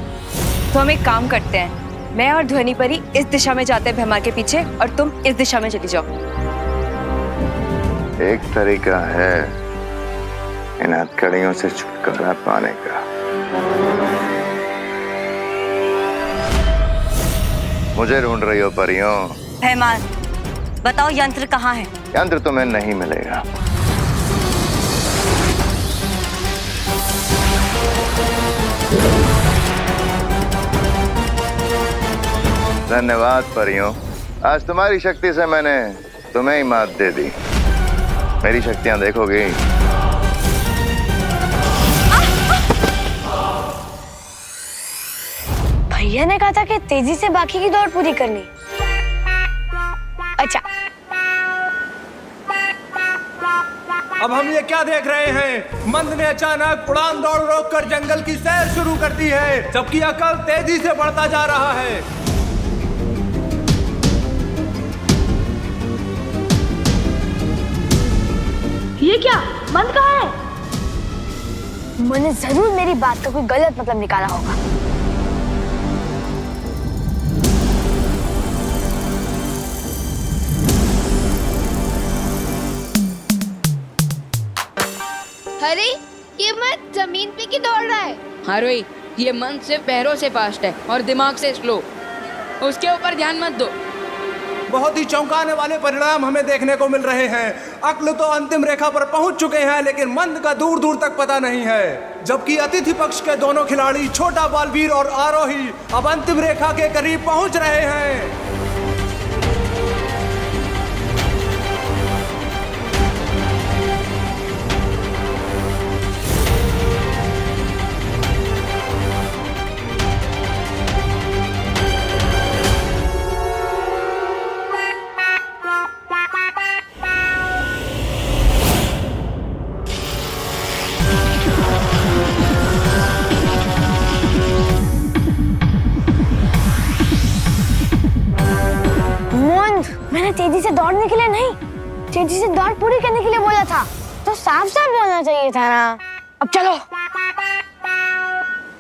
Speaker 11: तो हम एक काम करते हैं, मैं और ध्वनि परी इस दिशा में जाते हैं भैमार के पीछे, और तुम इस दिशा में चली जाओ।
Speaker 13: एक तरीका है इन हथकड़ियों से छुटकारा पाने का। मुझे ढूंढ रही हो परियों?
Speaker 17: भैमार, बताओ यंत्र कहाँ है?
Speaker 13: यंत्र तुम्हें नहीं मिलेगा। धन्यवाद परियों, आज तुम्हारी शक्ति से मैंने तुम्हें ही मात दे दी। मेरी शक्तियां देखोगी?
Speaker 2: भैया ने कहा था कि तेजी से बाकी की दौड़ पूरी करनी। अच्छा,
Speaker 14: अब हम ये क्या देख रहे हैं? मंद ने अचानक उड़ान दौड़ रोककर जंगल की सैर शुरू कर दी है, जबकि अकल तेजी से बढ़ता जा रहा है।
Speaker 2: ये क्या? मंद कहाँ है? मैंने जरूर मेरी बात का कोई गलत मतलब निकाला होगा।
Speaker 6: अरे ये मत जमीन पे क्यों दौड़ रहा है?
Speaker 8: हाँ रोही, ये मन सिर्फ पैरों से फास्ट है और दिमाग से स्लो। उसके ऊपर ध्यान मत दो।
Speaker 14: बहुत ही चौंकाने वाले परिणाम हमें देखने को मिल रहे हैं। अक्ल तो अंतिम रेखा पर पहुंच चुके हैं, लेकिन मंद का दूर दूर तक पता नहीं है। जबकि अतिथि पक्ष के दोनों खिलाड़ी छोटा बालवीर और आरोही अब अंतिम रेखा के करीब पहुंच रहे हैं।
Speaker 2: मैंने तेजी से दौड़ने के लिए नहीं, तेजी से दौड़ पूरी करने के लिए बोला था, तो साफ साफ बोलना चाहिए था ना। अब चलो।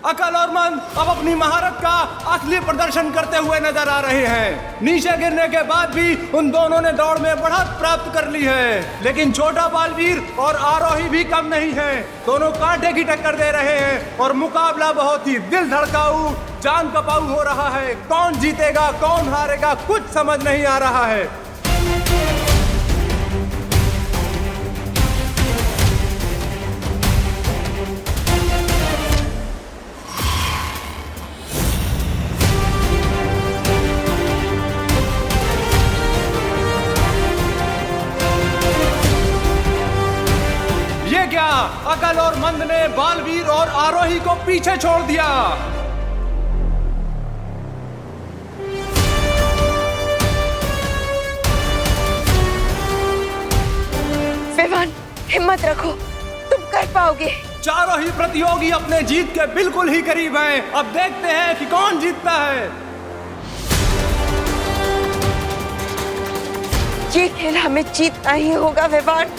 Speaker 14: अकल और मंद अब अपनी महारत का असली प्रदर्शन करते हुए नजर आ रहे हैं। नीचे गिरने के बाद भी उन दोनों ने दौड़ में बढ़त प्राप्त कर ली है, लेकिन छोटा बालवीर और आरोही भी कम नहीं है। दोनों कांटे की टक्कर दे रहे हैं और मुकाबला बहुत ही दिल धड़काऊ, जान कपाऊ हो रहा है। कौन जीतेगा कौन हारेगा कुछ समझ नहीं आ रहा है। ये क्या? अकल और मंद ने बालवीर और आरोही को पीछे छोड़ दिया।
Speaker 7: विवान, हिम्मत रखो, तुम कर पाओगे।
Speaker 14: चारों ही प्रतियोगी अपने जीत के बिल्कुल ही करीब हैं। अब देखते हैं कि कौन जीतता है।
Speaker 10: ये खेल हमें जीतना ही होगा विवान।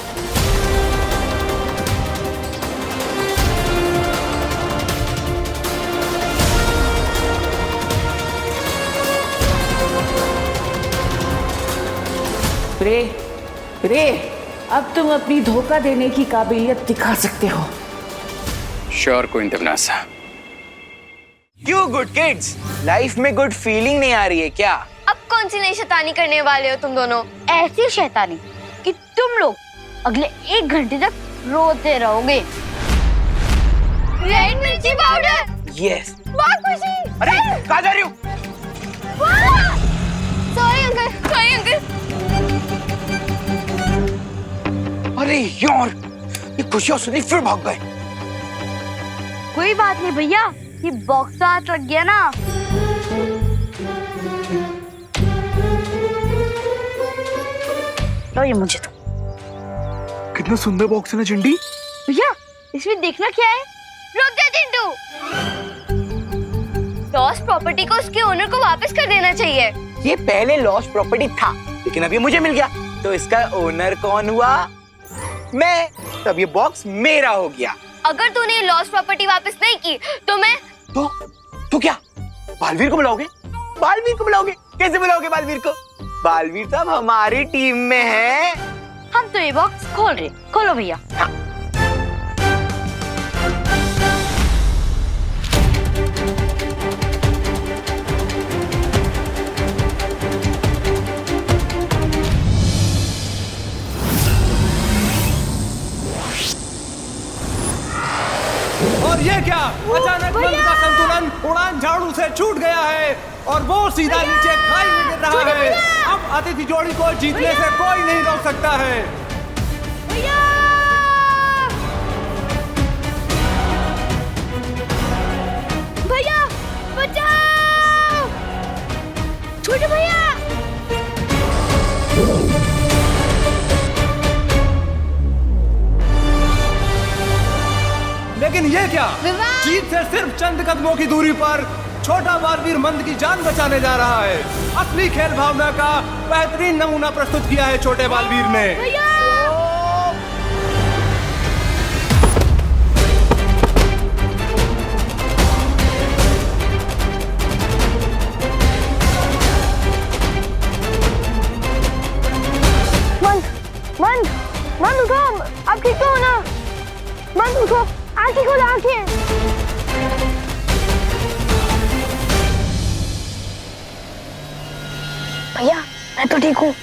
Speaker 16: रे, अब तुम अपनी धोखा देने की काबिलियत दिखा सकते हो।
Speaker 12: श्योर क्वीन देवनासा।
Speaker 9: क्यों गुड किड्स? लाइफ में गुड फीलिंग नहीं आ रही है क्या?
Speaker 6: अब कौन सी नई शैतानी करने वाले हो तुम दोनों? ऐसी शैतानी कि तुम लोग अगले 1 घंटे तक रोते रहोगे। रेड मिर्ची पाउडर।
Speaker 9: यस।
Speaker 6: बहुत खुशी।
Speaker 9: अरे कहाँ जा रही हो?
Speaker 6: Sorry uncle, sorry uncle.
Speaker 9: अरे यार, ये खुशियां सुनी फिर भाग गए।
Speaker 6: कोई बात नहीं भैया, ये बॉक्स हाथ लग गया ना। लो ये मुझे तो।
Speaker 9: कितना सुंदर बॉक्स है ना चिंटी।
Speaker 6: भैया इसमें देखना क्या है? रुक जा चिंटू। लॉस्ट प्रॉपर्टी को उसके ओनर को वापस कर देना चाहिए।
Speaker 9: ये पहले लॉस्ट प्रॉपर्टी था, लेकिन अब ये मुझे मिल गया, तो इसका ओनर कौन हुआ? मैं। तब ये बॉक्स मेरा हो गया।
Speaker 6: अगर तूने लॉस्ट प्रॉपर्टी वापस नहीं की तो मैं
Speaker 9: तो क्या बालवीर को बुलाओगे? बालवीर को बुलाओगे? कैसे बुलाओगे बालवीर को? बालवीर तो अब हमारी टीम में है।
Speaker 6: हम तो ये बॉक्स खोल रहे। खोलो भैया।
Speaker 9: हाँ।
Speaker 14: और ये क्या? अचानक मंद का संतुलन उड़ान झाड़ू से छूट गया है और वो सीधा नीचे खाई में गिर रहा है। अब अतिथि जोड़ी को जीतने से कोई नहीं रोक सकता है।
Speaker 6: भैया बचाओ! छोटे भैया!
Speaker 14: क्या? जीत से सिर्फ चंद कदमों की दूरी पर छोटा बालवीर मंद की जान बचाने जा रहा है। असली खेल भावना का बेहतरीन नमूना प्रस्तुत किया है छोटे बालवीर ने।
Speaker 2: मन उठो, आप ठीक तो हो ना? मन उठो, आंखें खोलो, आंखें। भैया मैं तो ठीक हूँ,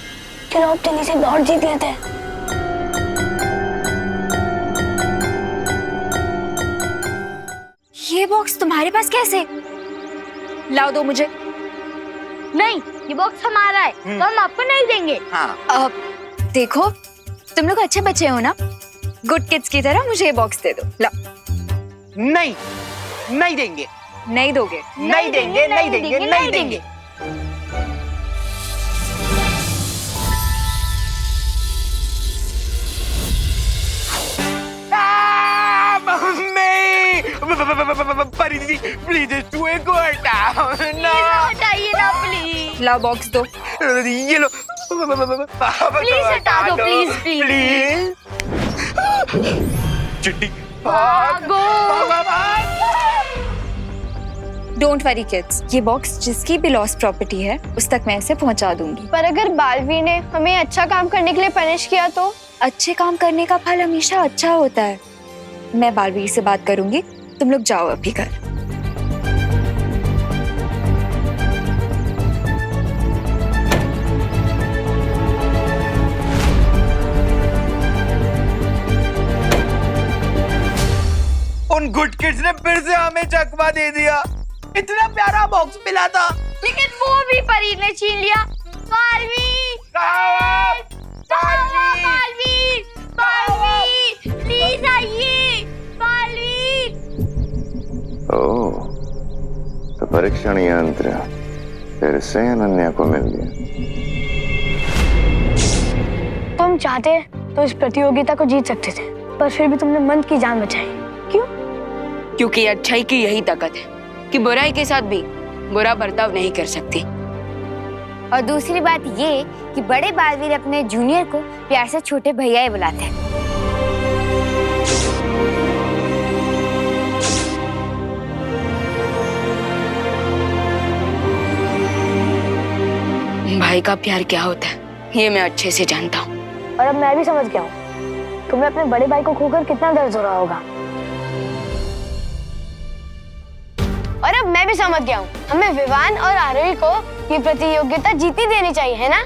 Speaker 2: चलो अब जल्दी से दौड़ जीत लेते हैं।
Speaker 4: ये बॉक्स तुम्हारे पास कैसे? लाओ दो मुझे।
Speaker 6: नहीं, ये बॉक्स हमारा है, तो हम आपको नहीं देंगे।
Speaker 4: हाँ। देखो तुम लोग अच्छे बच्चे हो ना, गुड किड्स की तरह मुझे ये बॉक्स दे दो। लो।
Speaker 9: नहीं, नहीं देंगे।
Speaker 4: नहीं दोगे?
Speaker 9: नहीं देंगे, नहीं देंगे, नहीं देंगे। परी दीदी प्लीज इस चूहे को हटाओ ना।
Speaker 6: हटाइए ना प्लीज।
Speaker 4: लाओ बॉक्स दो।
Speaker 9: ये लो।
Speaker 6: प्लीज हटा दो, प्लीज प्लीज।
Speaker 9: चिट्टी
Speaker 6: भागो।
Speaker 4: डोंट वरी किड्स, ये बॉक्स जिसकी भी लॉस्ट प्रॉपर्टी है उस तक मैं इसे पहुंचा दूंगी।
Speaker 2: पर अगर बालवीर ने हमें अच्छा काम करने के लिए पनिश किया तो?
Speaker 4: अच्छे काम करने का फल हमेशा अच्छा होता है। मैं बालवीर से बात करूंगी, तुम लोग जाओ अभी घर।
Speaker 9: उन गुड किड्स ने फिर से हमें चकमा दे दिया। इतना प्यारा बॉक्स मिला था,
Speaker 6: लेकिन वो भी परी ने छीन लिया। बालवीर, प्लीज आइए। बालवीर।
Speaker 13: ओह, तो परीक्षण यंत्र फिर से अनन्या को मिल गया।
Speaker 2: तुम चाहते तो इस प्रतियोगिता को जीत सकते थे, पर फिर भी तुमने मंद की जान बचाई। क्यों?
Speaker 7: क्योंकि अच्छाई की यही ताकत है कि बुराई के साथ भी बुरा बर्ताव नहीं कर सकती।
Speaker 6: और दूसरी बात ये कि बड़े बालवीर अपने जूनियर को प्यार से छोटे भैया ही बुलाते हैं।
Speaker 7: भाई का प्यार क्या होता है ये मैं अच्छे से जानता हूँ।
Speaker 2: और अब मैं भी समझ गया हूँ तुम्हें अपने बड़े भाई को खोकर कितना दर्द हो रहा होगा। और अब मैं भी समझ गया हूँ हमें विवान और आरोही को ये प्रतियोगिता जीतनी देनी चाहिए, है ना?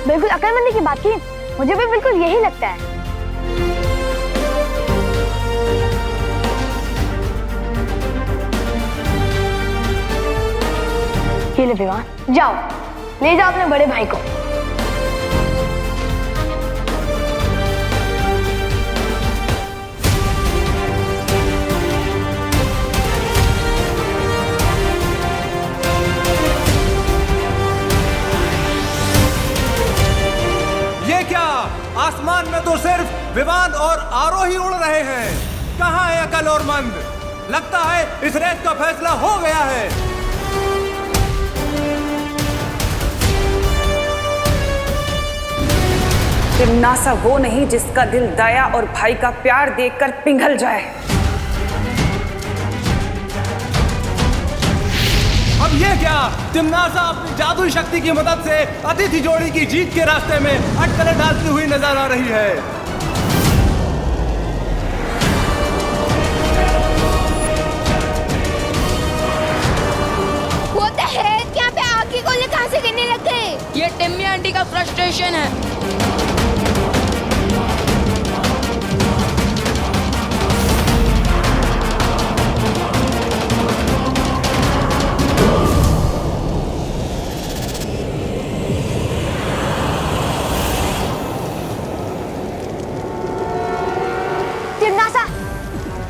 Speaker 2: बिल्कुल अक्लमंदी की बात की, मुझे भी बिल्कुल यही लगता है। ये ले विवान, जाओ ले जाओ अपने बड़े भाई को।
Speaker 14: ये क्या, आसमान में तो सिर्फ विवान और आरोही उड़ रहे हैं। कहाँ है अकल और मंद? लगता है इस रेस का फैसला हो गया है।
Speaker 3: तिम्नासा वो नहीं जिसका दिल दया और भाई का प्यार देखकर पिघल जाए।
Speaker 14: अब ये क्या, तिम्नासा अपनी जादुई शक्ति की मदद से अतिथि जोड़ी की जीत के रास्ते में अटकलें डालती हुई नजर आ रही है।
Speaker 6: वो तो है, क्या पे आग की गोले कहां से गिरने लग गए?
Speaker 7: ये टिम्मी आंटी का फ्रस्ट्रेशन है।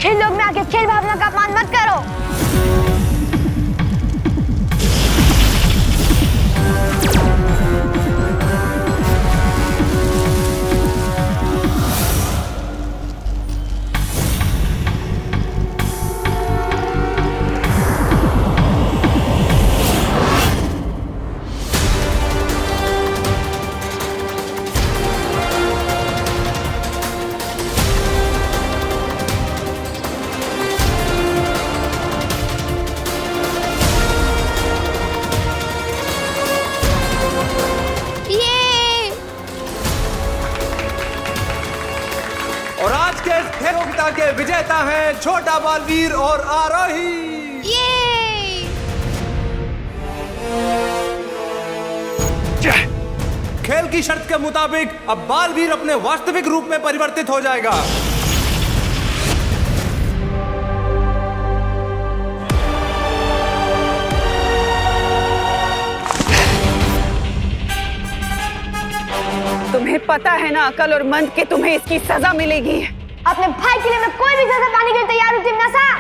Speaker 2: खेल लोग में आके खेल भावना का अपमान मत करो।
Speaker 14: विजेता हैं छोटा बालवीर और आरोही। खेल की शर्त के मुताबिक अब बालवीर अपने वास्तविक रूप में परिवर्तित हो जाएगा।
Speaker 3: तुम्हें पता है ना अकल और मंद कि तुम्हें इसकी सजा मिलेगी।
Speaker 2: अपने भाई के लिए मैं कोई भी सजा पाने के लिए तैयार हूँ जिम्नासा।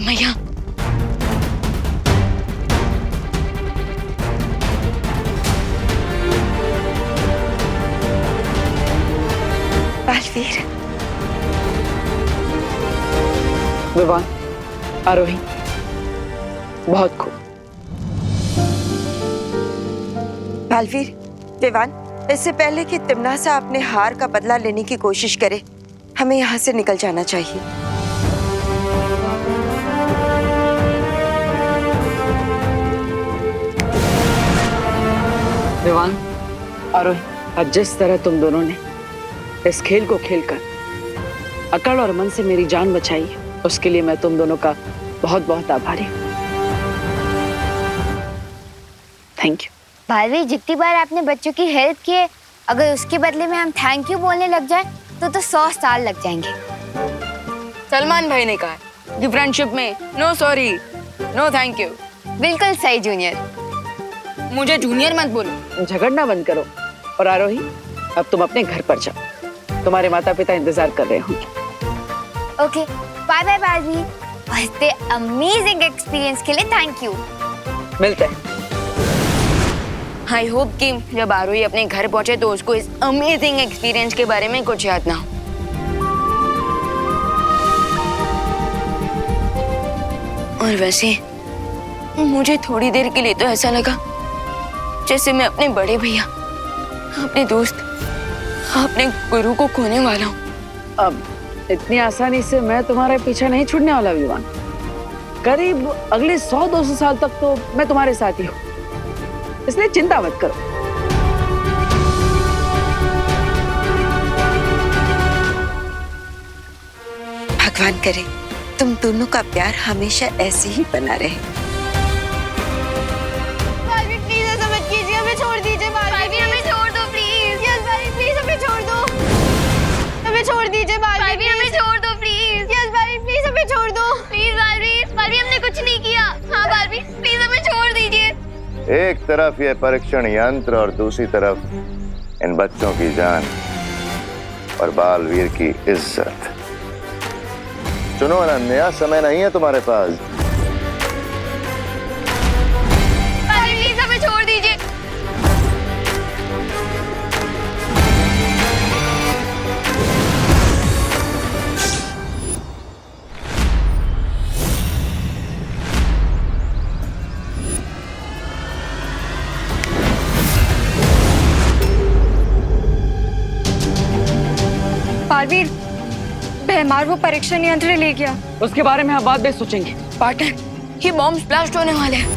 Speaker 7: मैया
Speaker 4: बालवीर,
Speaker 15: विवान, आरोही, बहुत खूब।
Speaker 10: बालवीर, विवान, इससे पहले कि तिम्नासा अपने हार का बदला लेने की कोशिश करे, हमें यहाँ से निकल जाना चाहिए।
Speaker 15: विवान, आरोही, आज जिस तरह तुम दोनों ने इस खेल को खेलकर अकड़ और मन से मेरी जान बचाई है, उसके लिए मैं तुम दोनों का बहुत बहुत आभारी हूँ। Thank you.
Speaker 2: बालवीर, जितनी बार आपने बच्चों की हेल्प की है, अगर उसके बदले में हम थैंक यू बोलने लग जाए तो 100 साल लग जाएंगे।
Speaker 7: सलमान भाई ने कहा है कि फ्रेंडशिप में no sorry no thank you.
Speaker 2: बिल्कुल सही जूनियर।
Speaker 7: मुझे जूनियर मत बोलो।
Speaker 15: झगड़ना बंद करो और आरोही, अब तुम अपने घर पर जाओ, तुम्हारे माता पिता इंतजार कर रहे होंगे।
Speaker 2: ओके, बाय बाय बालवीर, और इतने अमेजिंग एक्सपीरियंस के लिए थैंक यू।
Speaker 15: मिलते हैं।
Speaker 7: आई होप कि जब आरोही अपने घर पहुंचे तो उसको इस अमेजिंग एक्सपीरियंस के बारे में कुछ याद ना हो। और वैसे मुझे थोड़ी देर के लिए तो ऐसा लगा जैसे मैं अपने बड़े भैया, अपने दोस्त, अपने गुरु को खोने वाला हूँ।
Speaker 15: अब इतनी आसानी से मैं तुम्हारे पीछे नहीं छूटने वाला विवान। करीब अगले 100-200 साल तक तो मैं तुम्हारे साथ ही हूँ, इसलिए चिंता मत करो।
Speaker 10: भगवान करे तुम दोनों का प्यार हमेशा ऐसे ही बना रहे।
Speaker 2: बालवीर, प्लीज ऐसा मत कीजिए, हमें छोड़ दीजिए। बालवीर, हमें छोड़ दो प्लीज। यस बालवीर, प्लीज हमें छोड़ दो। हमें छोड़ दीजिए बालवीर, हमें छोड़ दो प्लीज। यस बालवीर, प्लीज हमें छोड़ दो। प्लीज बालवीर, बालवीर हमने कुछ नहीं किया। हाँ बालवीर, प्लीज हमें छोड़ दीजिए।
Speaker 13: एक तरफ ये परीक्षण यंत्र और दूसरी तरफ इन बच्चों की जान और बालवीर की इज्जत। सुनो अनन्या, समय नहीं है तुम्हारे पास।
Speaker 2: प्लीज हमें छोड़ दीजिए।
Speaker 4: बालवीर, भैमार वो परीक्षण यंत्र ले गया।
Speaker 15: उसके बारे में हम बाद में सोचेंगे।
Speaker 7: पार्टनर, ये बॉम्ब ब्लास्ट होने वाले हैं।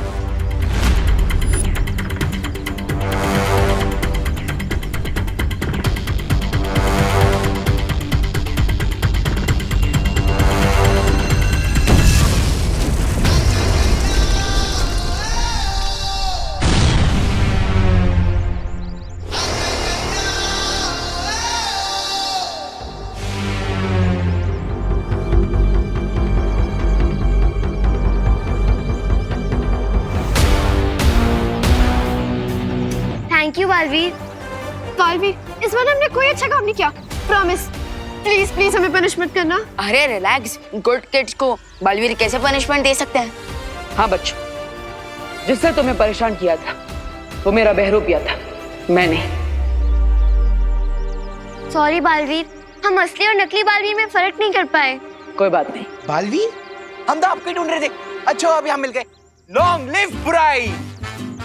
Speaker 2: Thank you Baalveer. बालवीर, इस बार हमने कोई अच्छा काम नहीं किया, प्रॉमिस। प्लीज प्लीज हमें पनिश मत करना।
Speaker 7: अरे रिलैक्स, गुड किड्स को बालवीर कैसे पनिशमेंट दे सकते हैं?
Speaker 15: हाँ बच्चों, जिससे तुम्हें परेशान किया था वो मेरा बहरूपिया था, मैं नहीं।
Speaker 2: सॉरी बालवीर, हम असली और नकली बालवीर में फर्क नहीं कर पाए।
Speaker 15: कोई बात नहीं।
Speaker 9: बालवीर, हम तो आपको ही ढूंढ रहे थे। अच्छा अभी हम मिल गए। लॉन्ग लिव बुराई।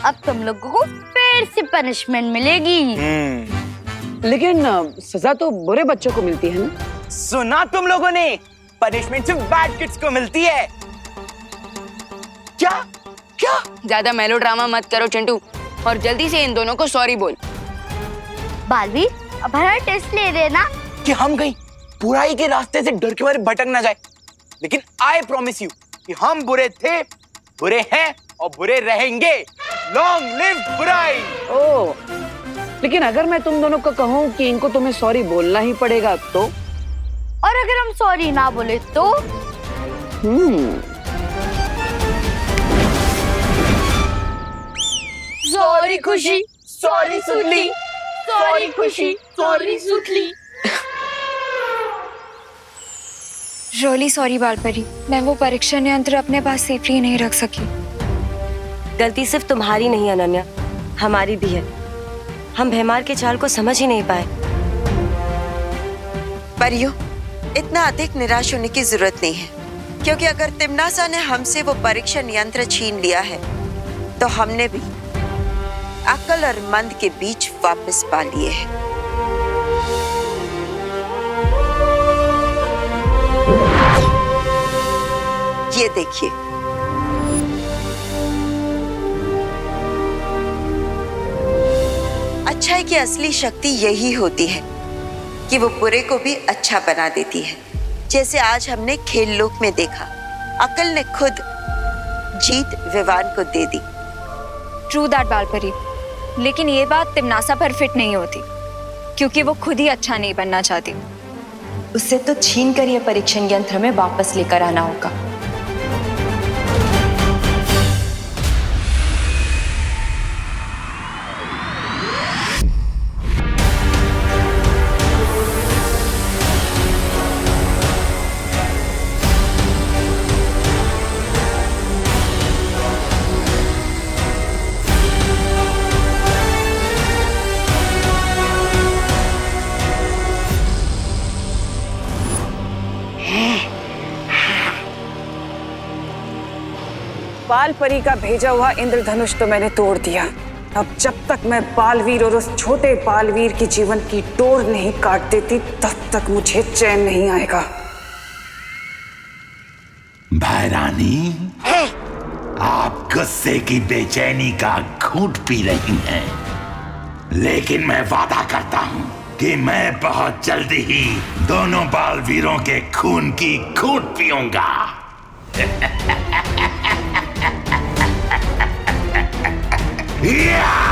Speaker 6: अब तुम लोगों को फिर से पनिशमेंट मिलेगी।
Speaker 15: लेकिन सजा तो बुरे बच्चों को मिलती है ना?
Speaker 9: सुना तुम लोगों ने? पनिशमेंट सिर्फ बैड किड्स को मिलती है। क्या क्या?
Speaker 7: ज्यादा मेलोड्रामा मत करो चिंटू, और जल्दी से इन दोनों को सॉरी बोल।
Speaker 6: बालवीर, अब हमारा टेस्ट ले लेना
Speaker 9: कि हम कहीं बुराई के रास्ते से डर के मारे भटक ना जाए। लेकिन आई प्रॉमिस यू कि हम बुरे थे, बुरे हैं और बुरे रहेंगे। लॉन्ग लिव बुराई।
Speaker 15: ओ, लेकिन अगर मैं तुम दोनों को कहूँ कि इनको तुम्हें सॉरी बोलना ही पड़ेगा तो?
Speaker 6: और अगर हम सॉरी ना बोले तो?
Speaker 16: सॉरी खुशी, सॉरी सुतली, सॉरी खुशी, सॉरी सुतली।
Speaker 4: रियली सॉरी बालपरी, मैं वो परीक्षण यंत्र अपने पास सेफली नहीं रख सकी।
Speaker 17: गलती सिर्फ तुम्हारी नहीं अनन्या, हमारी भी है। हम भैमार के चाल को समझ ही नहीं पाए।
Speaker 10: परियो, इतना अधिक निराश होने की जरूरत नहीं है, क्योंकि अगर तिम्नासा ने हमसे वो परीक्षण यंत्र छीन लिया है तो हमने भी अकल और मंद के बीच वापस पा लिए हैं। ये देखिए, अच्छाई की असली शक्ति यही होती है कि वो बुरे को भी अच्छा बना देती है। जैसे आज हमने खेल लोक में देखा, अकल ने खुद जीत विवान को दे दी।
Speaker 4: ट्रू दैट बालपरी, लेकिन ये बात तिम्नासा पर फिट नहीं होती, क्योंकि वो खुद ही अच्छा नहीं बनना चाहती।
Speaker 11: उससे तो छीन कर ये परीक्षण यंत्र में वापस लेकर आना होगा।
Speaker 3: बाल परी का भेजा हुआ इंद्रधनुष तो मैंने तोड़ दिया। अब जब तक मैं बालवीर और उस छोटे बालवीर की जीवन की डोर नहीं काट देती, तब तक मुझे चैन नहीं आएगा।
Speaker 18: भैरानी, आप गुस्से की बेचैनी का घूंट पी रही हैं, लेकिन मैं वादा करता हूं कि मैं बहुत जल्दी ही दोनों बालवीरों के खून की घूंट पीऊंगा। Yeah!